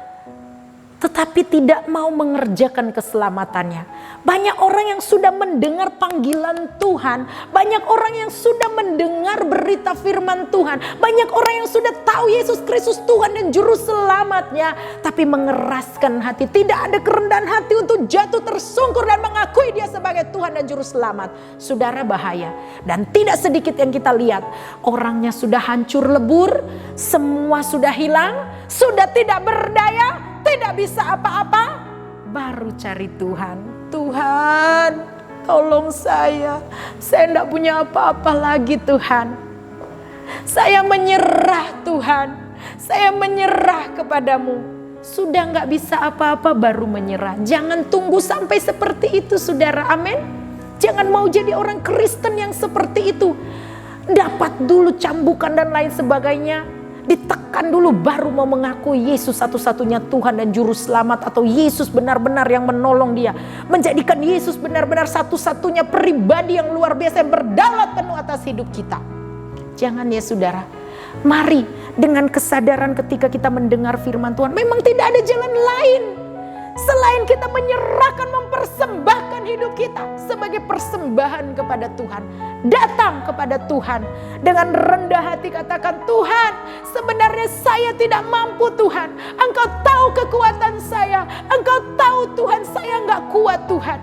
tetapi tidak mau mengerjakan keselamatannya. Banyak orang yang sudah mendengar panggilan Tuhan, banyak orang yang sudah mendengar berita firman Tuhan, banyak orang yang sudah tahu Yesus Kristus Tuhan dan Juru Selamatnya, tapi mengeraskan hati, tidak ada kerendahan hati untuk jatuh tersungkur dan mengakui Dia sebagai Tuhan dan Juru Selamat. Saudara, bahaya. Dan tidak sedikit yang kita lihat, orangnya sudah hancur lebur, semua sudah hilang, sudah tidak berdaya, tidak bisa apa-apa, baru cari Tuhan. Tuhan, tolong saya tidak punya apa-apa lagi Tuhan. Saya menyerah Tuhan, saya menyerah kepadamu. Sudah nggak bisa apa-apa baru menyerah. Jangan tunggu sampai seperti itu saudara, amin. Jangan mau jadi orang Kristen yang seperti itu. Dapat dulu cambukan dan lain sebagainya, ditekan dulu baru mau mengakui Yesus satu-satunya Tuhan dan Juru Selamat, atau Yesus benar-benar yang menolong dia, menjadikan Yesus benar-benar satu-satunya pribadi yang luar biasa yang berdaulat penuh atas hidup kita. Jangan ya saudara, mari dengan kesadaran ketika kita mendengar firman Tuhan, memang tidak ada jalan lain selain kita menyerahkan, mempersembahkan hidup kita sebagai persembahan kepada Tuhan. Datang kepada Tuhan dengan rendah hati, katakan, Tuhan, sebenarnya saya tidak mampu Tuhan. Engkau tahu kekuatan saya. Engkau tahu Tuhan, saya nggak kuat Tuhan.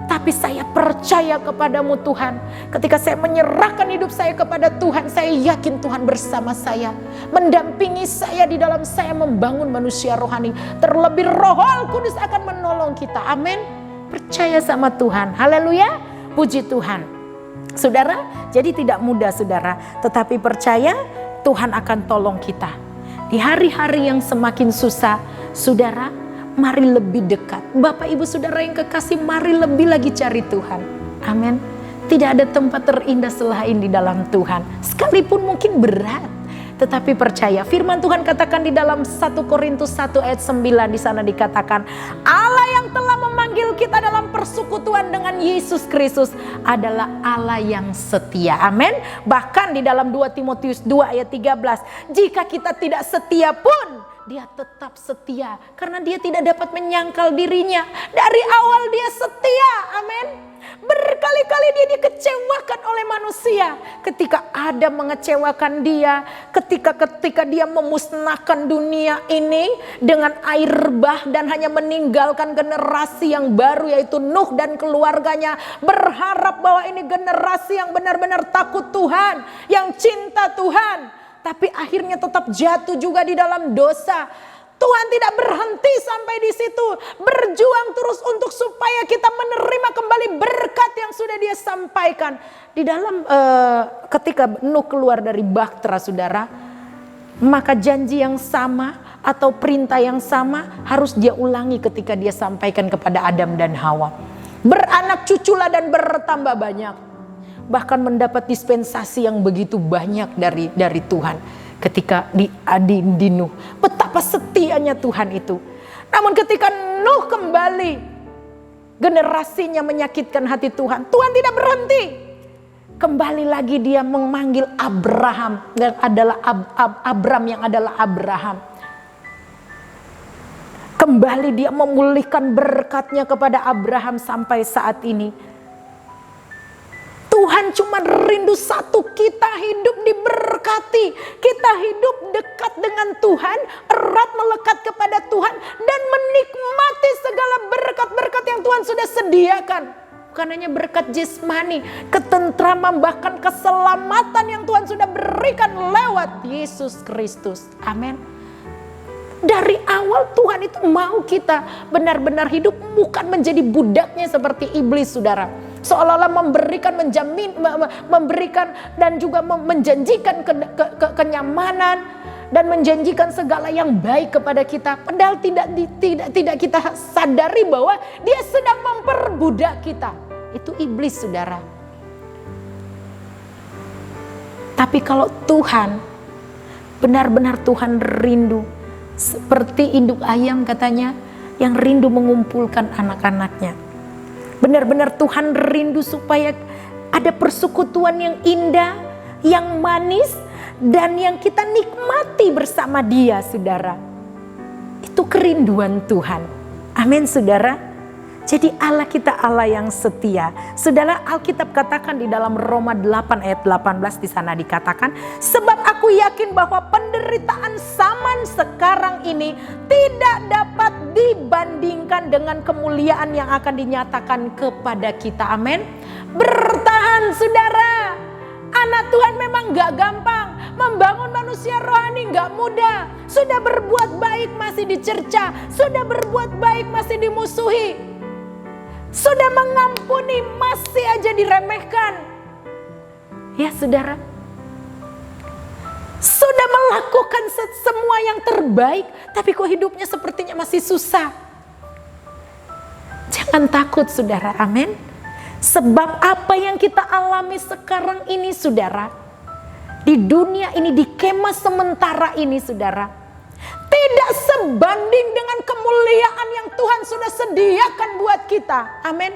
Tapi saya percaya kepadamu Tuhan. Ketika saya menyerahkan hidup saya kepada Tuhan, saya yakin Tuhan bersama saya, mendampingi saya di dalam saya membangun manusia rohani. Terlebih Roh Kudus akan menolong kita. Amin. Percaya sama Tuhan. Haleluya. Puji Tuhan. Saudara, jadi tidak mudah saudara, tetapi percaya Tuhan akan tolong kita. Di hari-hari yang semakin susah, saudara, mari lebih dekat. Bapak ibu saudara yang kekasih, mari lebih lagi cari Tuhan. Amin. Tidak ada tempat terindah selain di dalam Tuhan. Sekalipun mungkin berat, tetapi percaya. Firman Tuhan katakan di dalam 1 Korintus 1 ayat 9, di sana dikatakan, Allah yang telah memanggil kita dalam persekutuan dengan Yesus Kristus adalah Allah yang setia. Amin. Bahkan di dalam 2 Timotius 2 ayat 13, jika kita tidak setia pun Dia tetap setia, karena Dia tidak dapat menyangkal dirinya. Dari awal Dia setia, amin. Berkali-kali Dia dikecewakan oleh manusia. Ketika Adam mengecewakan Dia, ketika Dia memusnahkan dunia ini dengan air bah dan hanya meninggalkan generasi yang baru, yaitu Nuh dan keluarganya, berharap bahwa ini generasi yang benar-benar takut Tuhan, yang cinta Tuhan. Tapi akhirnya tetap jatuh juga di dalam dosa. Tuhan tidak berhenti sampai di situ. Berjuang terus untuk supaya kita menerima kembali berkat yang sudah Dia sampaikan. Di dalam ketika Nuh keluar dari bahtera saudara, maka janji yang sama atau perintah yang sama harus Dia ulangi ketika Dia sampaikan kepada Adam dan Hawa. Beranak cuculah dan bertambah banyak. Bahkan mendapat dispensasi yang begitu banyak dari Tuhan ketika di Nuh. Betapa setianya Tuhan itu. Namun ketika Nuh kembali, generasinya menyakitkan hati Tuhan. Tuhan tidak berhenti. Kembali lagi Dia memanggil Abraham, yang adalah Abram yang adalah Abraham. Kembali Dia memulihkan berkatnya kepada Abraham sampai saat ini. Tuhan cuma rindu satu, kita hidup diberkati. Kita hidup dekat dengan Tuhan, erat melekat kepada Tuhan, dan menikmati segala berkat-berkat yang Tuhan sudah sediakan. Bukan hanya berkat jasmani, ketentraman, bahkan keselamatan yang Tuhan sudah berikan lewat Yesus Kristus. Amin. Dari awal Tuhan itu mau kita benar-benar hidup, bukan menjadi budaknya seperti iblis saudara. Seolah-olah memberikan dan juga menjanjikan kenyamanan dan menjanjikan segala yang baik kepada kita. Padahal tidak kita sadari bahwa Dia sedang memperbudak kita. Itu iblis saudara. Tapi kalau Tuhan, benar-benar Tuhan rindu Seperti induk ayam katanya yang rindu mengumpulkan anak-anaknya. Benar-benar Tuhan rindu supaya ada persekutuan yang indah, yang manis, dan yang kita nikmati bersama Dia, saudara. Itu kerinduan Tuhan. Amin, saudara. Jadi Allah kita Allah yang setia. Saudara, Alkitab katakan di dalam Roma 8 ayat 18 di sana dikatakan, sebab aku yakin bahwa penderitaan zaman sekarang ini tidak dapat dibandingkan dengan kemuliaan yang akan dinyatakan kepada kita. Amin. Bertahan, saudara. Anak Tuhan memang gak gampang. Membangun manusia rohani gak mudah. Sudah berbuat baik masih dicerca. Sudah berbuat baik masih dimusuhi. Sudah mengampuni masih aja diremehkan. Ya saudara. Sudah melakukan semua yang terbaik. Tapi kok hidupnya sepertinya masih susah. Jangan takut, saudara. Amin. Sebab apa yang kita alami sekarang ini, saudara, di dunia ini, di kemah sementara ini, saudara, tidak sebanding dengan kemuliaan yang Tuhan sudah sediakan buat kita. Amin.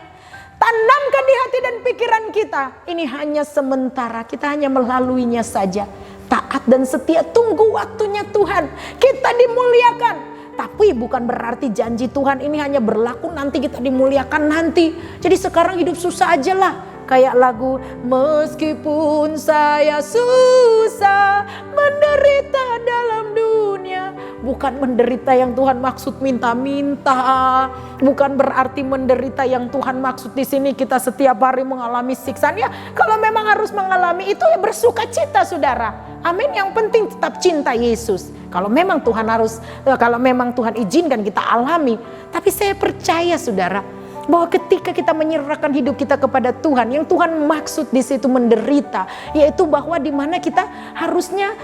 Tanamkan di hati dan pikiran kita, ini hanya sementara, kita hanya melaluinya saja. Taat dan setia, tunggu waktunya Tuhan. Kita dimuliakan. Tapi bukan berarti janji Tuhan ini hanya berlaku nanti kita dimuliakan nanti. Jadi sekarang hidup susah aja lah. Kayak lagu, meskipun saya susah menderita dalam dunia. Bukan menderita yang Tuhan maksud minta-minta. Bukan berarti menderita yang Tuhan maksud di sini kita setiap hari mengalami siksaan. Ya, kalau memang harus mengalami itu ya bersuka cita, saudara. Amin. Yang penting tetap cinta Yesus. Kalau memang Tuhan izinkan kita alami. Tapi saya percaya, saudara, bahwa ketika kita menyerahkan hidup kita kepada Tuhan, yang Tuhan maksud di situ menderita, yaitu bahwa di mana kita harusnya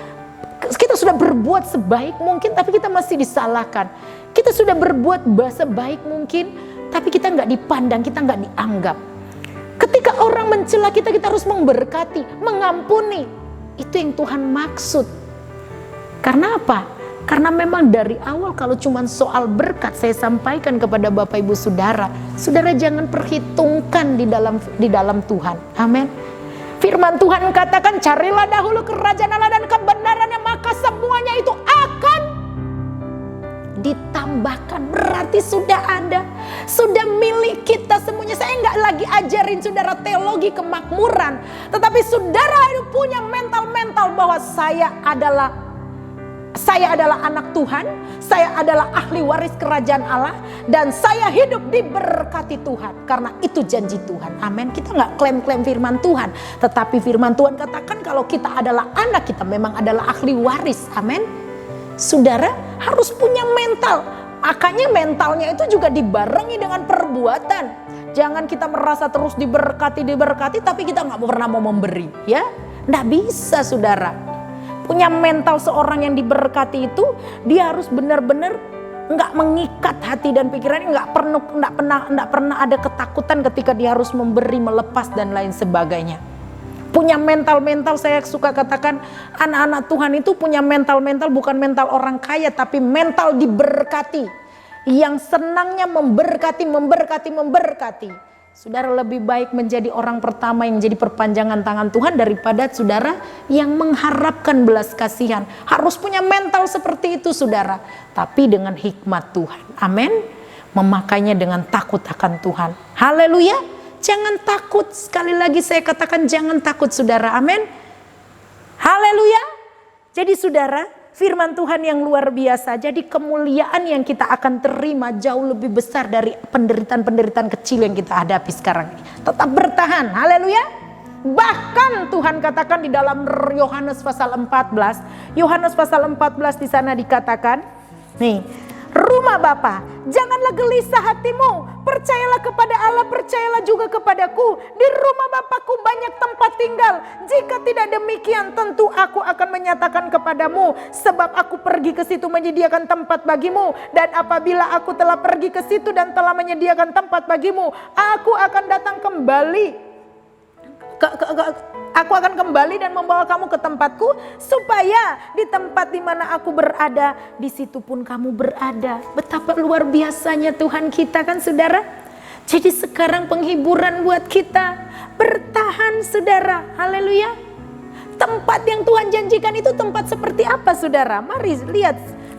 kita sudah berbuat sebaik mungkin, tapi kita masih disalahkan. Kita sudah berbuat sebaik mungkin, tapi kita nggak dipandang, kita nggak dianggap. Ketika orang mencela kita, kita harus memberkati, mengampuni. Itu yang Tuhan maksud. Karena apa? Karena memang dari awal kalau cuma soal berkat, saya sampaikan kepada Bapak Ibu Saudara, saudara jangan perhitungkan di dalam Tuhan. Amin. Firman Tuhan katakan, carilah dahulu kerajaan Allah dan kebenarannya, maka semuanya itu akan ditambahkan. Berarti sudah ada, sudah milik kita semuanya. Saya nggak lagi ajarin saudara teologi kemakmuran, tetapi saudara harus punya mental bahwa saya adalah anak Tuhan, saya adalah ahli waris kerajaan Allah, dan saya hidup diberkati Tuhan. Karena itu janji Tuhan. Amin. Kita nggak klaim-klaim firman Tuhan, tetapi firman Tuhan katakan kalau kita adalah anak, kita memang adalah ahli waris. Amin. Saudara harus punya mental. Makanya mentalnya itu juga dibarengi dengan perbuatan. Jangan kita merasa terus diberkati, tapi kita nggak pernah mau memberi. Ya, nggak bisa, saudara. Punya mental seorang yang diberkati itu, dia harus benar-benar nggak mengikat hati dan pikirannya, nggak pernah ada ketakutan ketika dia harus memberi, melepas dan lain sebagainya. Punya mental, saya suka katakan anak-anak Tuhan itu punya mental bukan mental orang kaya, tapi mental diberkati, yang senangnya memberkati. Saudara lebih baik menjadi orang pertama yang jadi perpanjangan tangan Tuhan daripada saudara yang mengharapkan belas kasihan. Harus punya mental seperti itu, saudara. Tapi dengan hikmat Tuhan. Amin. Memakainya dengan takut akan Tuhan. Haleluya. Jangan takut. Sekali lagi saya katakan jangan takut, saudara. Amin. Haleluya. Jadi saudara, firman Tuhan yang luar biasa. Jadi kemuliaan yang kita akan terima jauh lebih besar dari penderitaan-penderitaan kecil yang kita hadapi sekarang. Tetap bertahan. Haleluya. Bahkan Tuhan katakan di dalam Yohanes pasal 14. Yohanes pasal 14 di sana dikatakan, nih, rumah Bapa, janganlah gelisah hatimu. Percayalah kepada Allah, percayalah juga kepadaku. Di rumah Bapakku banyak tempat tinggal. Jika tidak demikian, tentu aku akan menyatakan kepadamu. Sebab aku pergi ke situ menyediakan tempat bagimu. Dan apabila aku telah pergi ke situ dan telah menyediakan tempat bagimu, aku akan datang kembali. Aku akan kembali dan membawa kamu ke tempatku, supaya di tempat di mana aku berada, di situ pun kamu berada. Betapa luar biasanya Tuhan kita kan saudara. Jadi sekarang penghiburan buat kita, bertahan saudara, haleluya. Tempat yang Tuhan janjikan itu tempat seperti apa saudara? Mari lihat,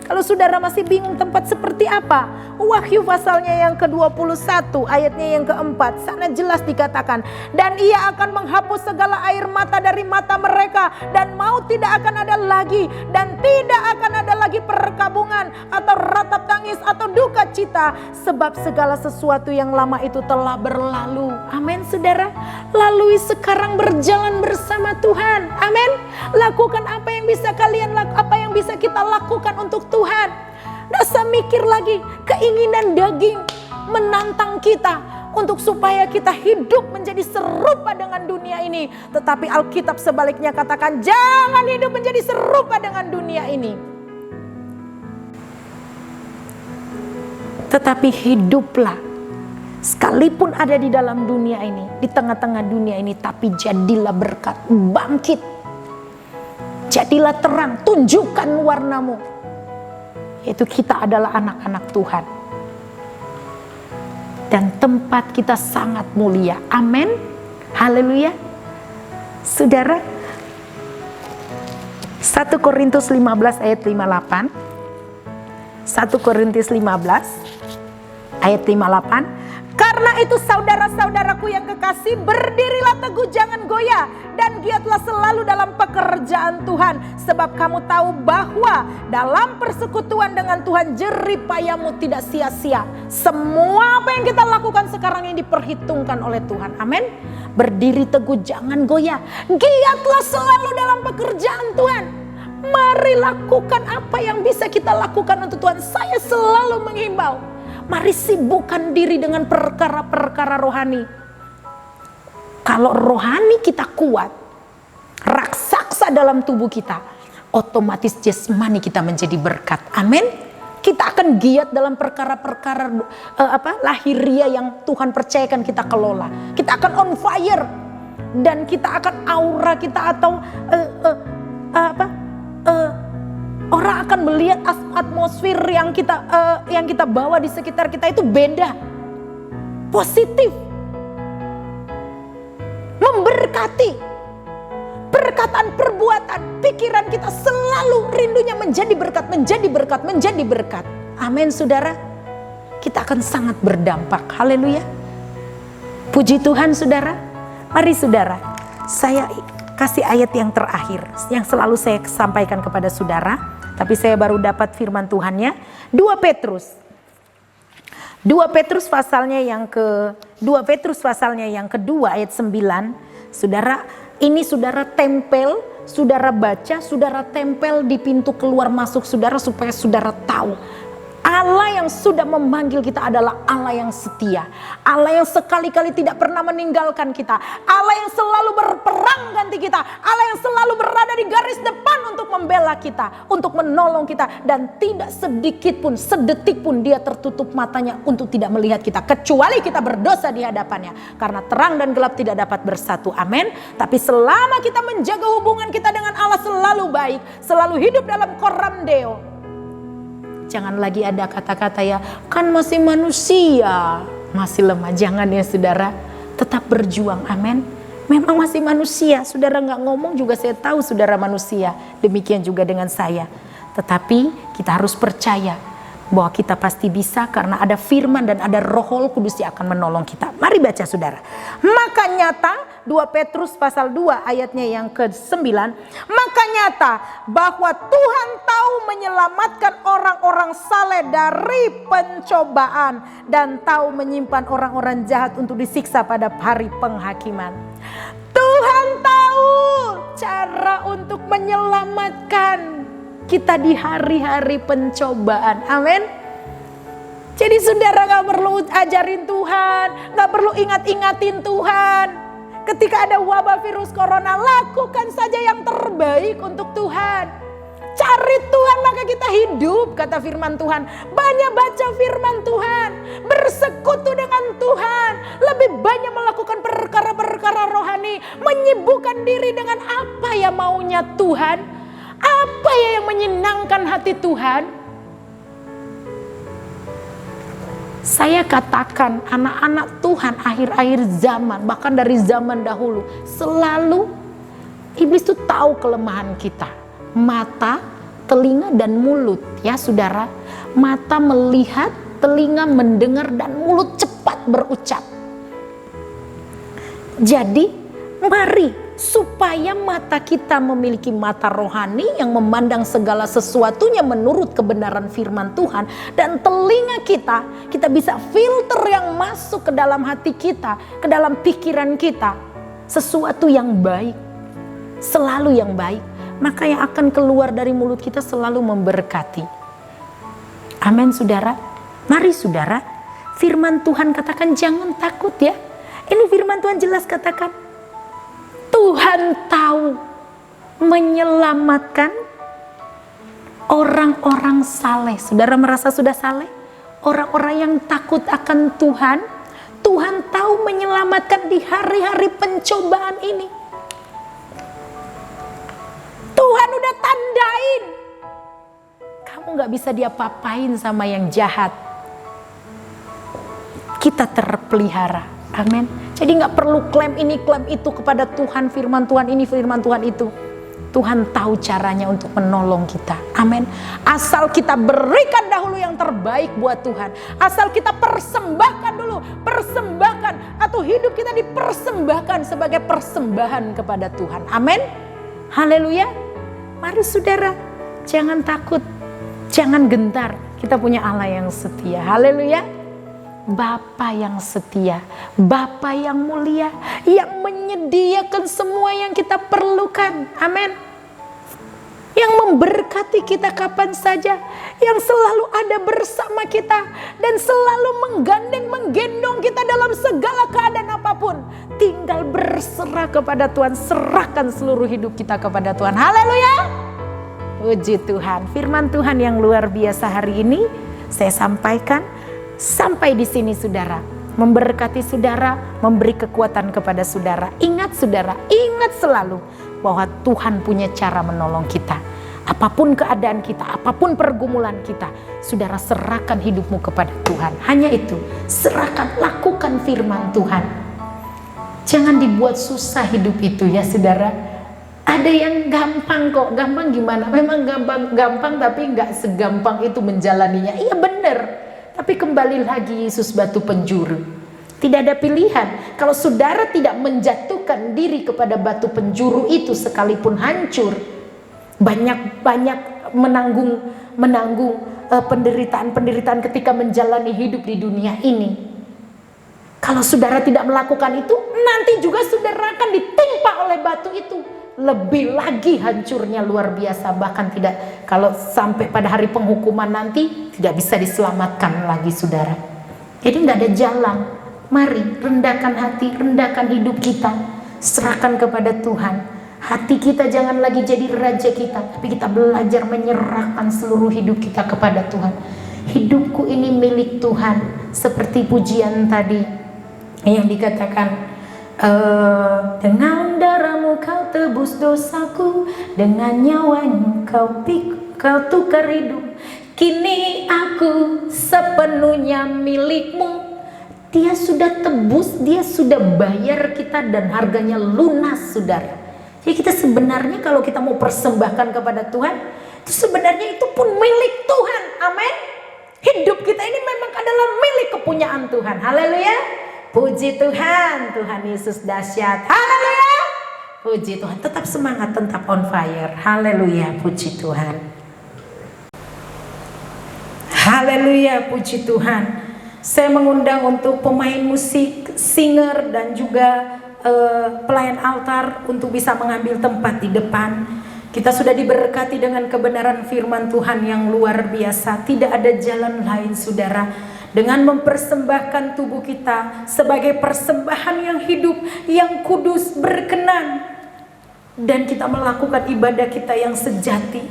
kalau saudara masih bingung tempat seperti apa, Wahyu pasalnya yang ke-21 ayatnya yang ke-4, sana jelas dikatakan, dan ia akan menghapus segala air mata dari mata mereka, dan maut tidak akan ada lagi, dan tidak akan ada lagi perkabungan atau ratap tangis atau duka cita, sebab segala sesuatu yang lama itu telah berlalu. Amin saudara. Lalui sekarang berjalan bersama Tuhan. Amin. Lakukan apa yang bisa kalian lakukan, apa yang bisa kita lakukan untuk Tuhan. Nggak usah mikir lagi keinginan daging menantang kita untuk supaya kita hidup menjadi serupa dengan dunia ini. Tetapi Alkitab sebaliknya katakan, jangan hidup menjadi serupa dengan dunia ini. Tetapi hiduplah, sekalipun ada di dalam dunia ini, di tengah-tengah dunia ini, tapi jadilah berkat, bangkit. Jadilah terang, tunjukkan warnamu. Yaitu kita adalah anak-anak Tuhan. Dan tempat kita sangat mulia. Amin. Haleluya. Saudara, 1 Korintus 15 ayat 58. 1 Korintus 15 ayat 58. Karena itu saudara-saudaraku yang kekasih, berdirilah teguh, jangan goyah, dan giatlah selalu dalam pekerjaan Tuhan. Sebab kamu tahu bahwa dalam persekutuan dengan Tuhan jerih payahmu tidak sia-sia. Semua apa yang kita lakukan sekarang ini diperhitungkan oleh Tuhan. Amin. Berdiri teguh, jangan goyah. Giatlah selalu dalam pekerjaan Tuhan. Mari lakukan apa yang bisa kita lakukan untuk Tuhan. Saya selalu menghimbau, mari sibukkan diri dengan perkara-perkara rohani. Kalau rohani kita kuat, raksasa dalam tubuh kita, otomatis jasmani kita menjadi berkat. Amin. Kita akan giat dalam perkara-perkara lahiriah yang Tuhan percayakan kita kelola. Kita akan on fire, dan kita akan aura kita atau orang akan melihat atmosfer yang kita bawa di sekitar kita itu beda, positif, memberkati. Perkataan, perbuatan, pikiran kita selalu rindunya menjadi berkat, menjadi berkat, menjadi berkat. Amin saudara. Kita akan sangat berdampak. Haleluya. Puji Tuhan saudara. Mari saudara, saya kasih ayat yang terakhir yang selalu saya sampaikan kepada saudara, tapi saya baru dapat firman Tuhannya. 2 Petrus pasalnya yang kedua ayat 9. Saudara, ini saudara tempel, saudara baca, saudara tempel di pintu keluar masuk saudara, supaya saudara tahu Allah yang sudah memanggil kita adalah Allah yang setia. Allah yang sekali-kali tidak pernah meninggalkan kita. Allah yang selalu berperang ganti kita. Allah yang selalu berada di garis depan untuk membela kita, untuk menolong kita. Dan tidak sedikit pun, sedetik pun dia tertutup matanya untuk tidak melihat kita. Kecuali kita berdosa di hadapannya. Karena terang dan gelap tidak dapat bersatu. Amin. Tapi selama kita menjaga hubungan kita dengan Allah selalu baik. Selalu hidup dalam koram deo. Jangan lagi ada kata-kata ya, kan masih manusia, masih lemah. Jangan ya saudara, tetap berjuang. Amin. Memang masih manusia, saudara gak ngomong juga saya tahu saudara manusia. Demikian juga dengan saya. Tetapi kita harus percaya bahwa kita pasti bisa, karena ada firman dan ada Roh Kudus yang akan menolong kita. Mari baca saudara. Maka nyata, 2 Petrus pasal 2 ayatnya yang ke-9. Maka nyata bahwa Tuhan tahu menyelamatkan orang-orang saleh dari pencobaan, dan tahu menyimpan orang-orang jahat untuk disiksa pada hari penghakiman. Tuhan tahu cara untuk menyelamatkan kita di hari-hari pencobaan. Amin. Jadi saudara gak perlu ajarin Tuhan, gak perlu ingat-ingatin Tuhan. Ketika ada wabah virus corona, lakukan saja yang terbaik untuk Tuhan. cari Tuhan maka kita hidup, kata firman Tuhan. Banyak baca firman Tuhan, bersekutu dengan Tuhan, lebih banyak melakukan perkara-perkara rohani, menyibukkan diri dengan apa yang maunya Tuhan, apa yang menyenangkan hati Tuhan. Saya katakan anak-anak Tuhan akhir-akhir zaman, bahkan dari zaman dahulu, selalu iblis itu tahu kelemahan kita. Mata, telinga dan mulut, ya saudara. Mata melihat, telinga mendengar dan mulut cepat berucap. Jadi mari supaya mata kita memiliki mata rohani yang memandang segala sesuatunya menurut kebenaran firman Tuhan, dan telinga kita bisa filter yang masuk ke dalam hati kita, ke dalam pikiran kita, sesuatu yang baik, selalu yang baik, maka yang akan keluar dari mulut kita selalu memberkati. Amin saudara. Mari saudara, firman Tuhan katakan jangan takut ya. Ini firman Tuhan jelas katakan, Tuhan tahu menyelamatkan orang-orang saleh. Saudara merasa sudah saleh? Orang-orang yang takut akan Tuhan, Tuhan tahu menyelamatkan di hari-hari pencobaan ini. Tuhan udah tandain, kamu gak bisa diapa-apain sama yang jahat. Kita terpelihara. Amin. Jadi gak perlu klaim ini klaim itu kepada Tuhan, firman Tuhan ini, firman Tuhan itu. Tuhan tahu caranya untuk menolong kita. Amin. Asal kita berikan dahulu yang terbaik buat Tuhan. Asal kita persembahkan dulu, persembahkan, atau hidup kita dipersembahkan sebagai persembahan kepada Tuhan. Amin. Haleluya. Mari saudara, jangan takut, jangan gentar. Kita punya Allah yang setia. Haleluya. Bapa yang setia, Bapa yang mulia, yang menyediakan semua yang kita perlukan. Amin. Yang memberkati kita kapan saja, yang selalu ada bersama kita, dan selalu menggandeng, menggendong kita dalam segala keadaan apapun. Tinggal berserah kepada Tuhan, serahkan seluruh hidup kita kepada Tuhan. Haleluya. Puji Tuhan. Firman Tuhan yang luar biasa hari ini saya sampaikan. Sampai di sini saudara, memberkati saudara, memberi kekuatan kepada saudara. Ingat saudara, ingat selalu bahwa Tuhan punya cara menolong kita. Apapun keadaan kita, apapun pergumulan kita, saudara serahkan hidupmu kepada Tuhan. Hanya itu, serahkan, lakukan firman Tuhan. Jangan dibuat susah hidup itu ya saudara. Ada yang gampang kok, gampang gimana? Memang gampang tapi nggak segampang itu menjalaninya. Iya benar. Tapi kembali lagi Yesus batu penjuru. Tidak ada pilihan. Kalau saudara tidak menjatuhkan diri kepada batu penjuru itu sekalipun hancur. Banyak menanggung penderitaan ketika menjalani hidup di dunia ini. Kalau saudara tidak melakukan itu, nanti juga saudara akan ditimpa oleh batu itu. Lebih lagi hancurnya luar biasa, bahkan tidak, kalau sampai pada hari penghukuman nanti tidak bisa diselamatkan lagi saudara. Jadi nggak ada jalan. Mari rendahkan hati, rendahkan hidup kita, serahkan kepada Tuhan. Hati kita jangan lagi jadi raja kita, tapi kita belajar menyerahkan seluruh hidup kita kepada Tuhan. Hidupku ini milik Tuhan, seperti pujian tadi yang dikatakan, dengan darahmu kau tebus dosaku, dengan nyawanya kau tukar hidup. Kini aku sepenuhnya milikmu. Dia sudah tebus, dia sudah bayar kita dan harganya lunas saudara. Jadi kita sebenarnya kalau kita mau persembahkan kepada Tuhan, itu sebenarnya itu pun milik Tuhan. Amin. Hidup kita ini memang adalah milik kepunyaan Tuhan. Haleluya. Puji Tuhan, Tuhan Yesus dahsyat. Haleluya. Puji Tuhan, tetap semangat, tetap on fire. Haleluya, puji Tuhan. Haleluya, puji Tuhan. Saya mengundang untuk pemain musik, singer dan juga pelayan altar untuk bisa mengambil tempat di depan. Kita sudah diberkati dengan kebenaran firman Tuhan yang luar biasa. Tidak ada jalan lain saudara, dengan mempersembahkan tubuh kita sebagai persembahan yang hidup, yang kudus, berkenan dan kita melakukan ibadah kita yang sejati,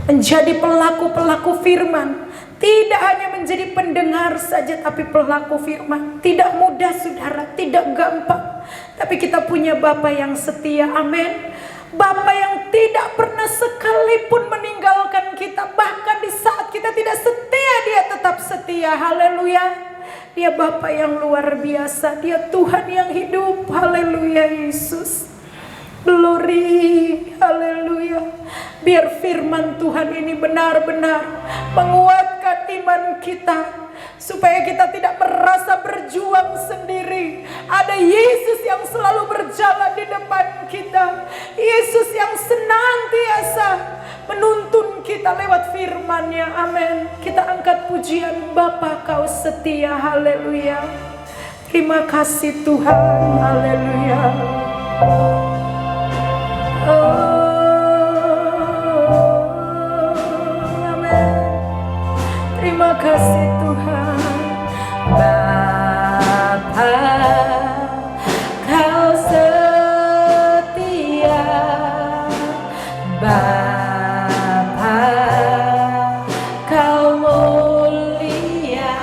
menjadi pelaku-pelaku firman, tidak hanya menjadi pendengar saja tapi pelaku firman. Tidak mudah saudara, tidak gampang, tapi kita punya Bapa yang setia, amin. Bapa yang tidak pernah sekalipun meninggalkan kita, bahkan di saat kita tidak setia Dia tetap setia, haleluya. Dia Bapa yang luar biasa, Dia Tuhan yang hidup, haleluya Yesus. Glory, haleluya. Biar firman Tuhan ini benar-benar menguatkan iman kita, supaya kita tidak merasa berjuang sendiri. Ada Yesus yang selalu berjalan di depan kita, Yesus yang senantiasa menuntun kita lewat firman-Nya, amin. Kita angkat pujian, Bapa Kau setia, haleluya. Terima kasih Tuhan, haleluya. Amin. Terima kasih Tuhan. Bapa, Kau setia. Bapa, Kau mulia.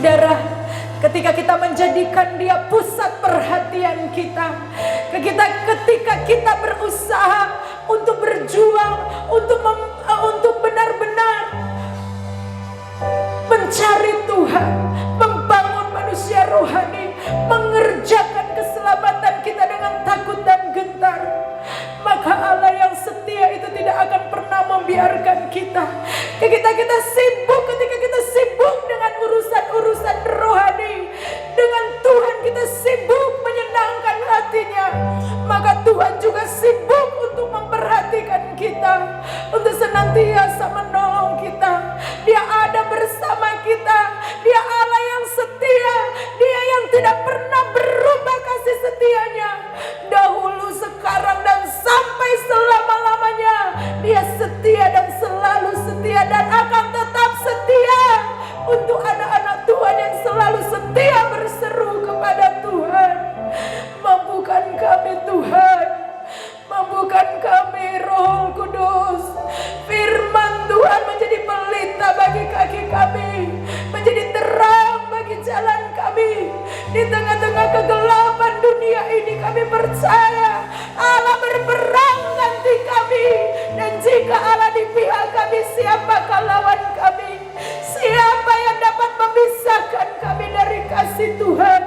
Saudara, ketika kita menjadikan Dia pusat perhatian kita, ketika kita berusaha untuk berjuang, untuk benar-benar mencari Tuhan, membangun manusia rohani, mengerjakan keselamatan kita dengan takut dan gentar, maka Allah yang setia itu tidak akan pernah membiarkan kita kita sibuk dengan urusan-urusan rohani, dengan Tuhan kita sibuk menyenangkan hatinya, maka Tuhan juga sibuk untuk memperhatikan kita, untuk senantiasa menolong kita. Dia ada bersama kita. Dia Allah yang setia, Dia yang tidak pernah berubah kasih setianya, dahulu, sekarang, dan sampai selama-lamanya. Dia setia dan selalu setia, dan akan tetap setia untuk anak-anak Tuhan yang selalu setia berseru kepada Tuhan. Mampukan kami Tuhan, mampukan kami Roh Kudus. Firman Tuhan menjadi pelita bagi kaki kami, menjadi terang bagi jalan kami. Di tengah-tengah kegelapan dunia ini, kami percaya Allah berperang ganti kami. Dan jika Allah di pihak kami, siapakah lawan kami? Siapa yang dapat memisahkan kami dari kasih Tuhan?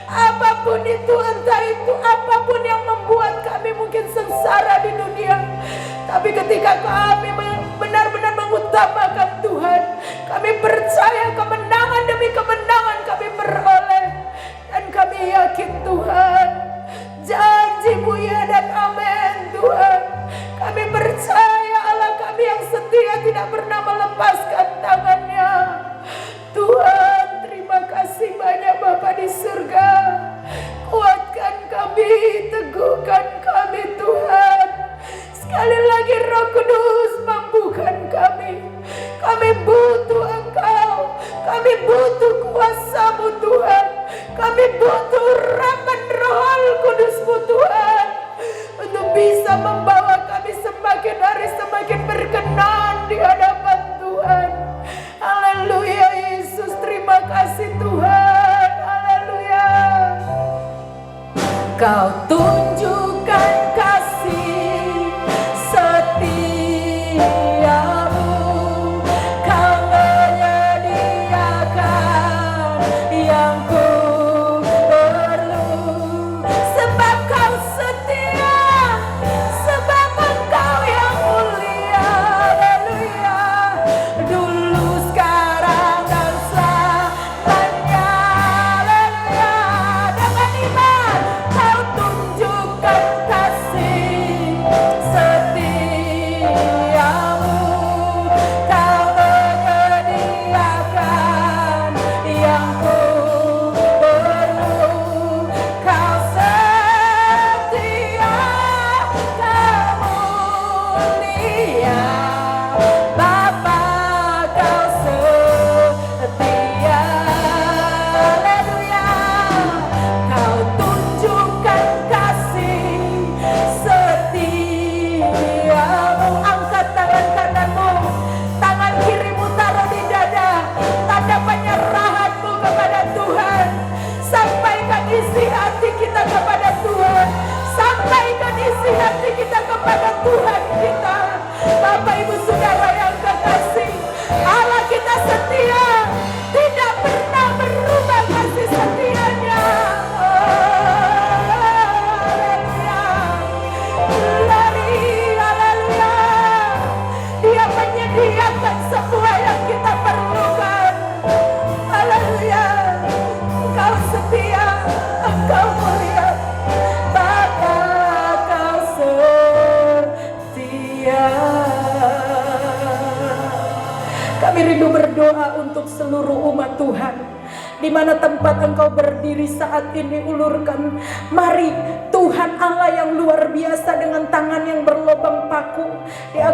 Apapun itu, entah itu apapun yang membuat kami mungkin sengsara di dunia, tapi ketika kami benar-benar mengutamakan Tuhan, kami percaya kemenangan demi kemenangan kami beroleh. Dan kami yakin Tuhan, janji-Mu ya dan amin Tuhan. Kami percaya Allah kami yang setia tidak pernah melepaskan tangannya. Tuhan, terima kasih banyak Bapa di surga. Kuatkan kami, teguhkan kami Tuhan. Sekali lagi Roh Kudus, mampukan kami. Kami butuh Engkau, kami butuh kuasa-Mu Tuhan. Kami butuh urapan Roh Kudus-Mu Tuhan, untuk bisa membawa kami semakin hari semakin berkenan di hadapan Tuhan. Haleluya Yesus, terima kasih Tuhan. Haleluya. Kau tunjukkan kasih setiamu, Kau menyediakan yang ku perlu. Sebab Kau setia, sebab Engkau yang mulia. Haleluya. Dulu, sekarang, dan selamanya. Haleluya. Dengan iman Kau tunjukkan kasih setiamu, Kau menyediakan yang ku perlu. Kau setia, Kau mulia. Bapa, Kau setia. Haleluya. Kau tunjukkan kasih setiamu. Angkat tangan kananmu, tangan kirimu taruh di dada, tanda penyerahanmu kepada Tuhan. Sampaikan isi hati kita kepada Tuhan, sampaikan isi hati kita kepada Tuhan kita. Bapak Ibu Saudara yang kekasih, Allah kita setia, tidak pernah berubah kasih setianya. Haleluya. Haleluya. Dia menyediakan semua yang kita perlukan. Haleluya. Engkau setia, Engkau mulia. Bapa, Kau setia. Kami rindu berdoa untuk seluruh umat Tuhan. Di mana tempat engkau berdiri saat ini, ulurkan. Mari Tuhan Allah yang luar biasa dengan tangan yang berlobang paku, Dia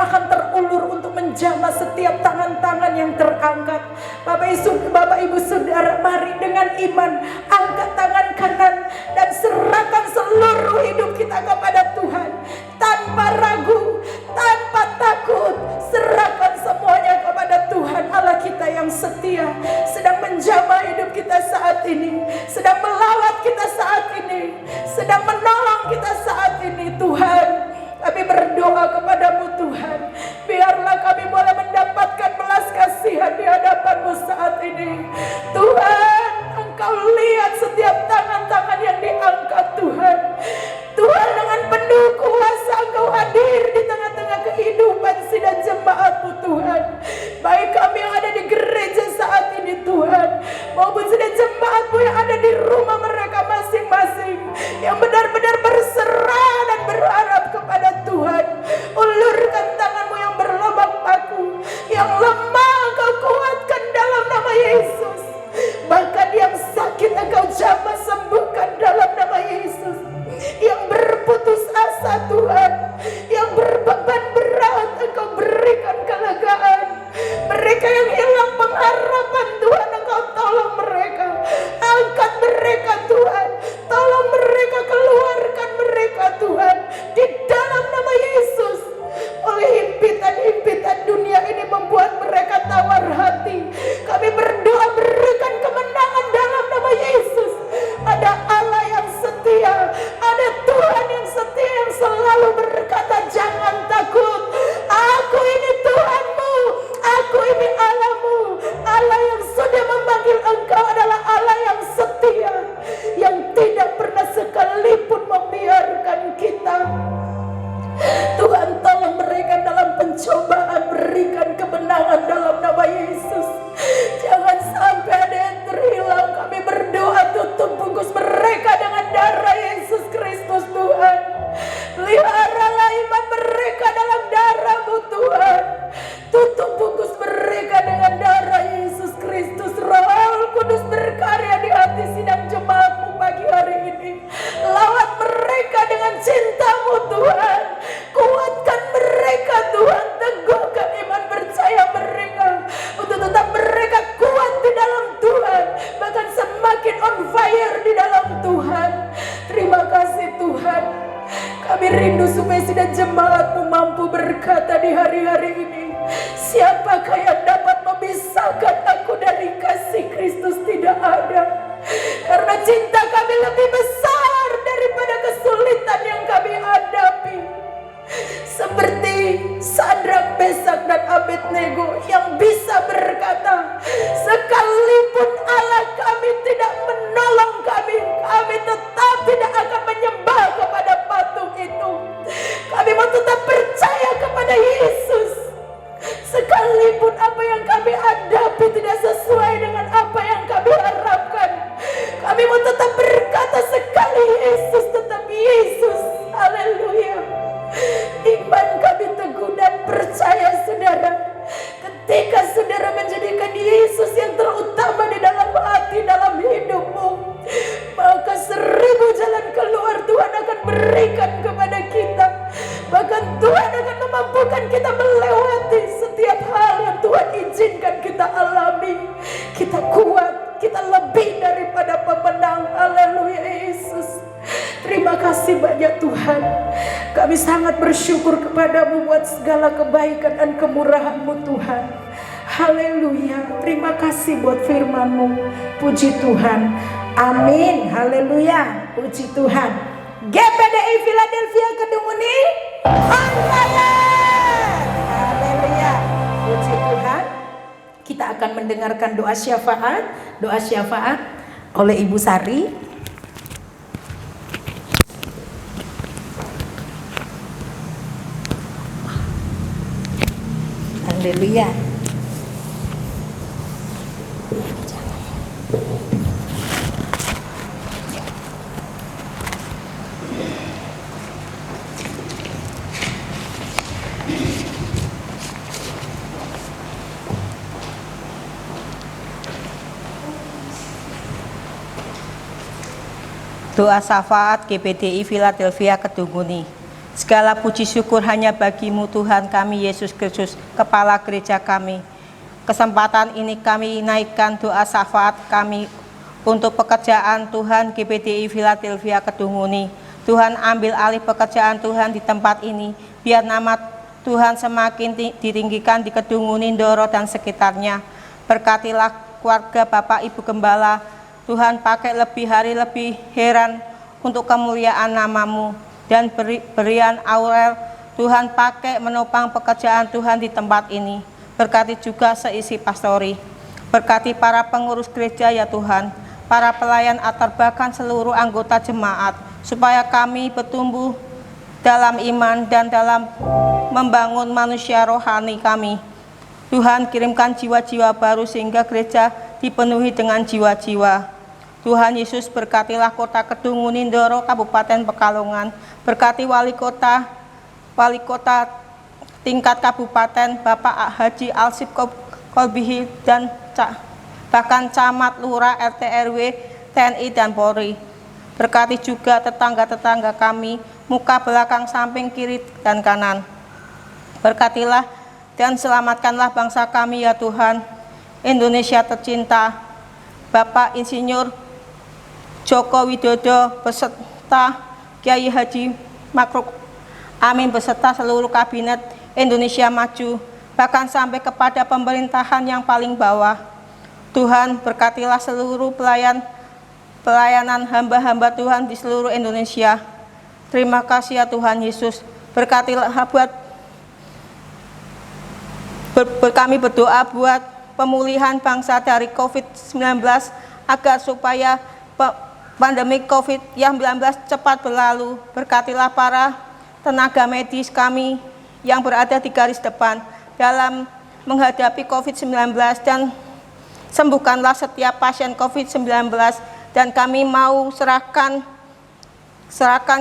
akan terulur untuk menjamah setiap tangan-tangan yang terangkat. Bapak Ibu Saudara, mari dengan iman angkat tangan kanan dan serahkan seluruh hidup kita kepada Tuhan. Tanpa ragu, tanpa takut, serahkan semuanya kepada Tuhan Allah kita yang setia, sedang menjamah hidup kita saat ini, sedang melawat kita saat ini, sedang menolong kita saat ini. Tuhan, kami berdoa kepadamu Tuhan, biarlah kami boleh mendapatkan belas kasihan di hadapanmu saat ini. Tuhan, Engkau lihat setiap tangan-tangan yang diangkat Tuhan. Tuhan, dengan penuh kuasa Engkau hadir di tengah-tengah kehidupan sidang jemaat-Mu Tuhan. maupun sudah jemaatmu yang ada di rumah mereka masing-masing, yang benar-benar berserah dan berharap kepada Tuhan. Ulurkan tanganmu yang berlubang paku, yang lemah Engkau kuatkan dalam nama Yesus. Bahkan yang sakit Engkau jamah sembuhkan dalam nama Yesus. Yang berputus asa Tuhan, yang berbeban berat Engkau berikan kelegaan. Mereka yang hilang pengharapan Tuhan, Engkau tolong mereka. Angkat mereka Tuhan, tolong mereka, keluarkan mereka Tuhan, di dalam nama Yesus. Oleh himpitan-himpitan dunia ini membuat mereka tawar hati, kami berdoa berikan kemenangan dalam nama Yesus. Ada Allah yang setia, ada Tuhan yang setia yang selalu berkata jangan takut, aku ini Tuhanmu, aku ini Allahmu. Allah yang sudah memanggil engkau adalah Allah yang setia, yang tidak pernah sekalipun membiarkan kita. Tuhan tolong mereka dalam pencobaan, berikan kemenangan dalam nama Yesus. Jangan sampai ada yang terhilang. Kami berdoa tutup bungkus mereka dengan darah Yesus Kristus Tuhan. Peliharalah iman mereka dalam darah-Mu Tuhan. Tutup bungkus mereka dengan darah Yesus Kristus. Roh Kudus berkarya di hati sidang jemaat-Mu pagi hari ini. Lawat mereka dengan cinta-Mu Tuhan. Kuatkan mereka Tuhan, teguhkan iman percaya mereka untuk tetap mereka kuat di dalam Tuhan, bahkan semakin on fire di dalam Tuhan. Terima kasih Tuhan. Kami rindu supaya sidang jemaat-Mu mampu berkata di hari-hari ini, siapakah yang dapat memisahkan aku dari kasih Kristus? Tidak ada. Karena cinta kami lebih besar daripada kesulitan yang kami hadapi. Seperti Sadrak, Mesak, dan Abednego yang bisa berkata, sekalipun Allah kami tidak menolong kami, kami tetap tidak akan menyembah kepada patung itu. Kami mau tetap percaya kepada Yesus. Sekalipun apa yang kami hadapi tidak sesuai dengan apa yang kami harapkan, kami mau tetap berkata sekali Yesus, tetap Yesus. Haleluya. Iman kami teguh dan percaya saudara. Ketika saudara menjadikan Yesus yang terutama di dalam hati, dalam hidupmu, maka 1000 jalan keluar Tuhan akan berikan kepada kita. Bahkan Tuhan akan memampukan kita melewati setiap hal yang Tuhan izinkan kita alami. Kita kuat, kita lebih daripada pemenang. Haleluya Yesus. Terima kasih banyak Tuhan. Kami sangat bersyukur kepadamu buat segala kebaikan dan kemurahan-Mu Tuhan. Haleluya. Terima kasih buat firman-Mu. Puji Tuhan. Amin. Haleluya. Puji Tuhan. GPDI Philadelphia Kedung Uni on fire. Haleluya. Puji Tuhan. Kita akan mendengarkan doa syafaat. Doa syafaat oleh Ibu Sari. Haleluya. Doa syafaat GPDI Philadelphia Kedung Uni. Segala puji syukur hanya bagi-Mu Tuhan kami Yesus Kristus, Kepala Gereja kami. Kesempatan ini kami naikkan doa syafaat kami untuk pekerjaan Tuhan GPDI Philadelphia Kedung Uni. Tuhan ambil alih pekerjaan Tuhan di tempat ini, biar nama Tuhan semakin ditinggikan di Kedung Uni, Ndoro dan sekitarnya. Berkatilah keluarga Bapak Ibu Gembala, Tuhan pakai lebih hari lebih heran untuk kemuliaan nama-Mu. Dan berian Aurel, Tuhan pakai menopang pekerjaan Tuhan di tempat ini. Berkati juga seisi pastori. Berkati para pengurus gereja ya Tuhan, para pelayan atau bahkan seluruh anggota jemaat, supaya kami bertumbuh dalam iman dan dalam membangun manusia rohani kami. Tuhan kirimkan jiwa-jiwa baru sehingga gereja dipenuhi dengan jiwa-jiwa. Tuhan Yesus, berkatilah kota Kedung Nindoro, Kabupaten Pekalongan. Berkati wali kota tingkat kabupaten, Bapak Haji Alsip Kolbihi, dan bahkan camat, lurah, RT, RW, TNI, dan Polri. Berkati juga tetangga-tetangga kami, muka, belakang, samping, kiri, dan kanan. Berkatilah dan selamatkanlah bangsa kami ya Tuhan, Indonesia tercinta. Bapak Insinyur Joko Widodo beserta Kiai Haji Makruf Amin beserta seluruh kabinet Indonesia Maju, bahkan sampai kepada pemerintahan yang paling bawah. Tuhan, berkatilah seluruh pelayanan hamba-hamba Tuhan di seluruh Indonesia. Terima kasih ya Tuhan Yesus. Berkatilah kami berdoa buat pemulihan bangsa dari COVID-19 agar supaya pandemi COVID-19 cepat berlalu. Berkatilah para tenaga medis kami yang berada di garis depan dalam menghadapi COVID-19 dan sembuhkanlah setiap pasien COVID-19, dan kami mau serahkan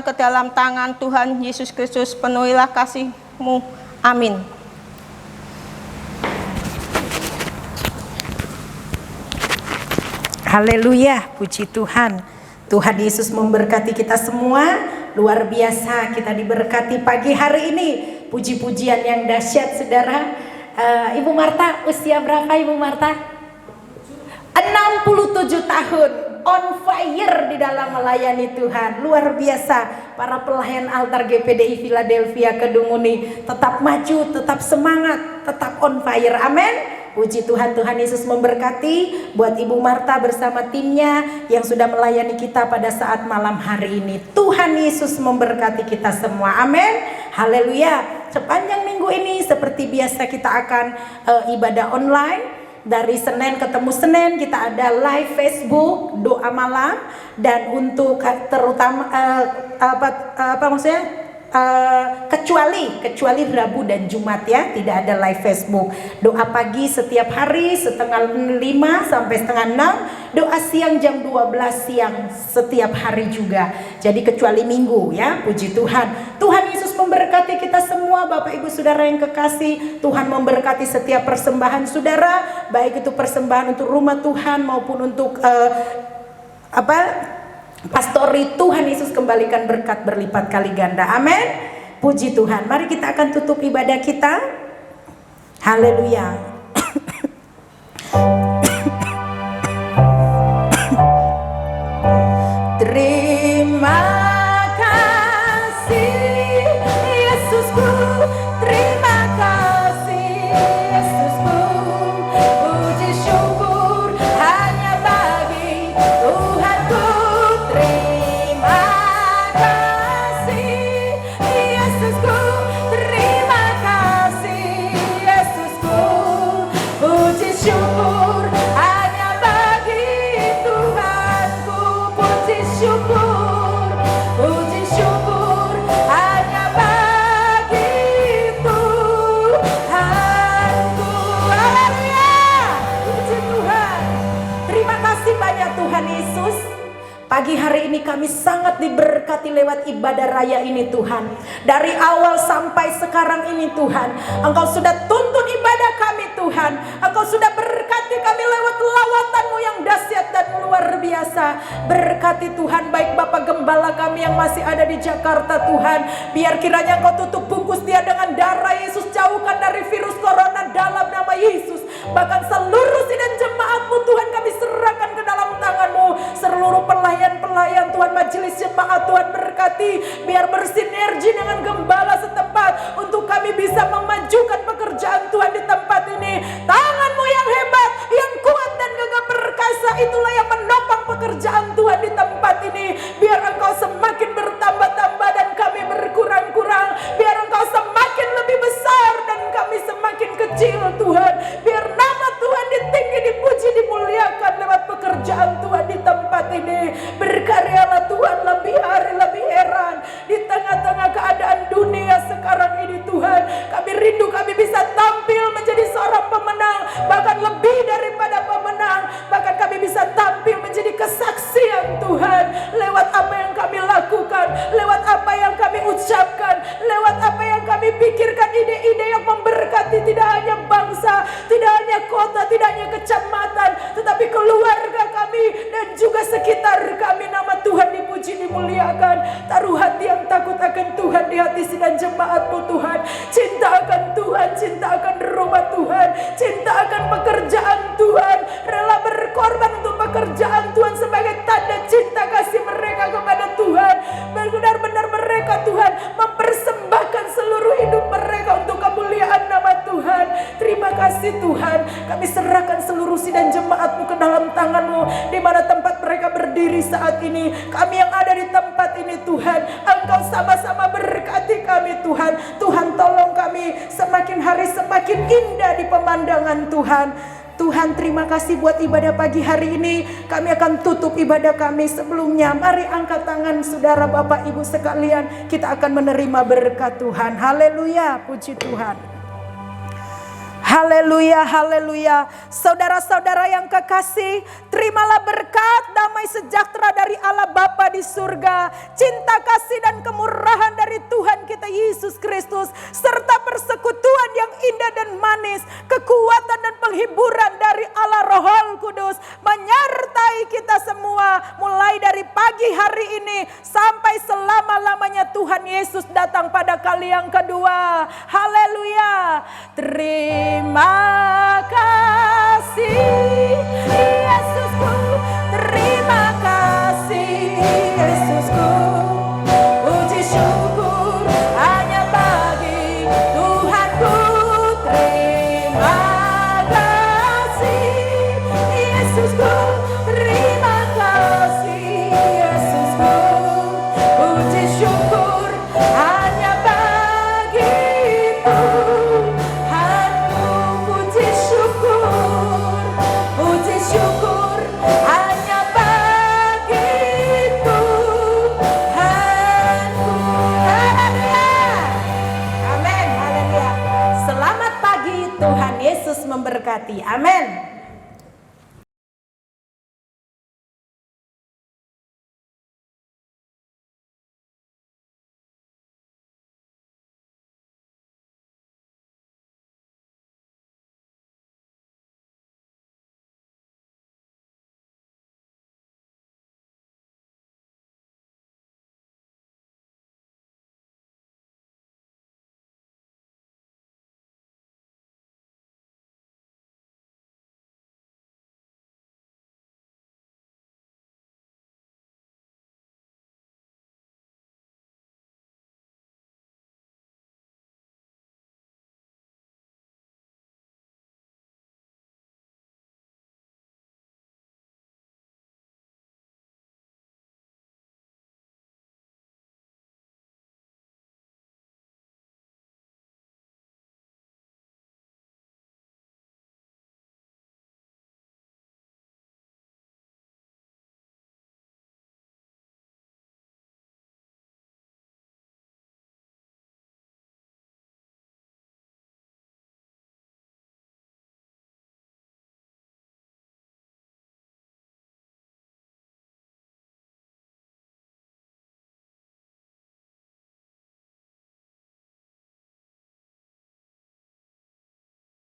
ke dalam tangan Tuhan Yesus Kristus. Penuhilah kasih-Mu. Amin. Haleluya, puji Tuhan. Tuhan Yesus memberkati kita semua. Luar biasa kita diberkati pagi hari ini. Puji-pujian yang dahsyat, saudara. Ibu Marta, usia berapa Ibu Marta? 67 tahun. On fire di dalam melayani Tuhan. Luar biasa. Para pelayan altar GPDI Philadelphia Kedung Uni tetap maju, tetap semangat, tetap on fire. Amin. Puji Tuhan, Tuhan Yesus memberkati buat Ibu Marta bersama timnya yang sudah melayani kita pada saat malam hari ini. Tuhan Yesus memberkati kita semua. Amin. Haleluya. Sepanjang minggu ini seperti biasa kita akan ibadah online. Dari Senin ketemu Senin kita ada live Facebook doa malam, dan untuk terutama kecuali Rabu dan Jumat ya, tidak ada live Facebook. Doa pagi setiap hari setengah 5 sampai setengah 6, doa siang jam 12 siang setiap hari juga. Jadi kecuali Minggu ya, puji Tuhan. Tuhan Yesus memberkati kita semua Bapak Ibu Saudara yang kekasih. Tuhan memberkati setiap persembahan saudara, baik itu persembahan untuk rumah Tuhan maupun untuk pastori. Tuhan Yesus kembalikan berkat berlipat kali ganda. Amin. Puji Tuhan. Mari kita akan tutup ibadah kita. Haleluya. Terima kasih Yesusku. Terima kasih Yesusku. Puji syukur hanya bagi Tuhanku. Terima kasih Yesusku. Terima kasih Yesusku. Puji syukur hanya bagi Tuhanku. Puji syukur hanya bagi Tuhanku. Haleluya. Puji Tuhan. Terima kasih banyak Tuhan Yesus. Pagi hari ini kami sangat diberkati lewat ibadah raya ini Tuhan. Dari awal sampai sekarang ini Tuhan, Engkau sudah tuntun ibadah kami Tuhan. Engkau sudah berkati kami lewat lawatan-Mu yang dahsyat dan luar biasa. Berkati Tuhan baik Bapak Gembala kami yang masih ada di Jakarta Tuhan. Biar kiranya Engkau tutup bungkus dia dengan darah Yesus. Jauhkan dari virus corona dalam nama Yesus. Bahkan seluruh sidang jemaat-Mu Tuhan kami serahkan ke dalam tangan-Mu. Seluruh pelayan Tuhan, majelis jemaat Tuhan berkati, biar bersinergi dengan gembala setempat untuk kami bisa memajukan pekerjaan Tuhan di tempat ini. Tangan-Mu yang hebat, yang kuat dan gagah perkasa, itulah yang menopang pekerjaan Tuhan di tempat ini. Biar Engkau semakin bertambah-tambah dan kami berkurang-kurang. Biar Engkau semakin lebih besar dan kami semakin kecil Tuhan. Biar nama Tuhan ditinggi, dipuji, dimuliakan lewat pekerjaan Tuhan di tempat ini. Berkaryalah Tuhan lebih hari lebih heran di tengah-tengah keadaan dunia sekarang ini Tuhan. Kami rindu kami bisa tampil menjadi seorang pemenang, bahkan lebih daripada pemenang. kami dan juga sekitar kami. Nama Tuhan dipuji, dimuliakan. Taruh hati yang takut akan Tuhan di hati sidang jemaat-Mu Tuhan. Cinta akan Tuhan, cinta akan rumah Tuhan, cinta akan pekerjaan Tuhan. Rela berkorban untuk pekerjaan Tuhan sebagai tanda cinta kasih mereka kepada Tuhan. Benar-benar mereka Tuhan mempersembahkan seluruh hidup mereka untuk kemuliaan nama Tuhan. Terima kasih Tuhan. Kami serahkan seluruh sidang jemaat-Mu ke dalam tangan-Mu. Di mana tempat mereka berdiri saat ini, kami yang ada di tempat ini Tuhan, Engkau sama-sama berkati kami Tuhan. Tuhan tolong kami semakin hari semakin indah di pemandangan Tuhan. Tuhan, terima kasih buat ibadah pagi hari ini. Kami akan tutup ibadah kami. Sebelumnya mari angkat tangan saudara, Bapak Ibu sekalian. Kita akan menerima berkat Tuhan. Haleluya, puji Tuhan. Haleluya, haleluya. Saudara-saudara yang kekasih, terimalah berkat damai sejahtera dari Allah Bapa di surga, cinta kasih dan kemurahan dari Tuhan kita Yesus Kristus, serta persekutuan yang indah dan manis, kekuatan dan penghiburan dari Allah Roh Kudus menyertai kita semua mulai dari pagi hari ini sampai selama-lamanya Tuhan Yesus datang pada kali yang kedua. Haleluya. Terima kasih Yesusku, terima kasih Yesusku. Puji syukur hanya bagi Tuhanku. Terima kasih Yesusku, terima kasih Yesusku. Puji syukur hanya bagi Tuhan. Puji syukur hanya bagi Tuhanku. Haleluya. Amin. Haleluya. Selamat pagi, Tuhan Yesus memberkati. Amin.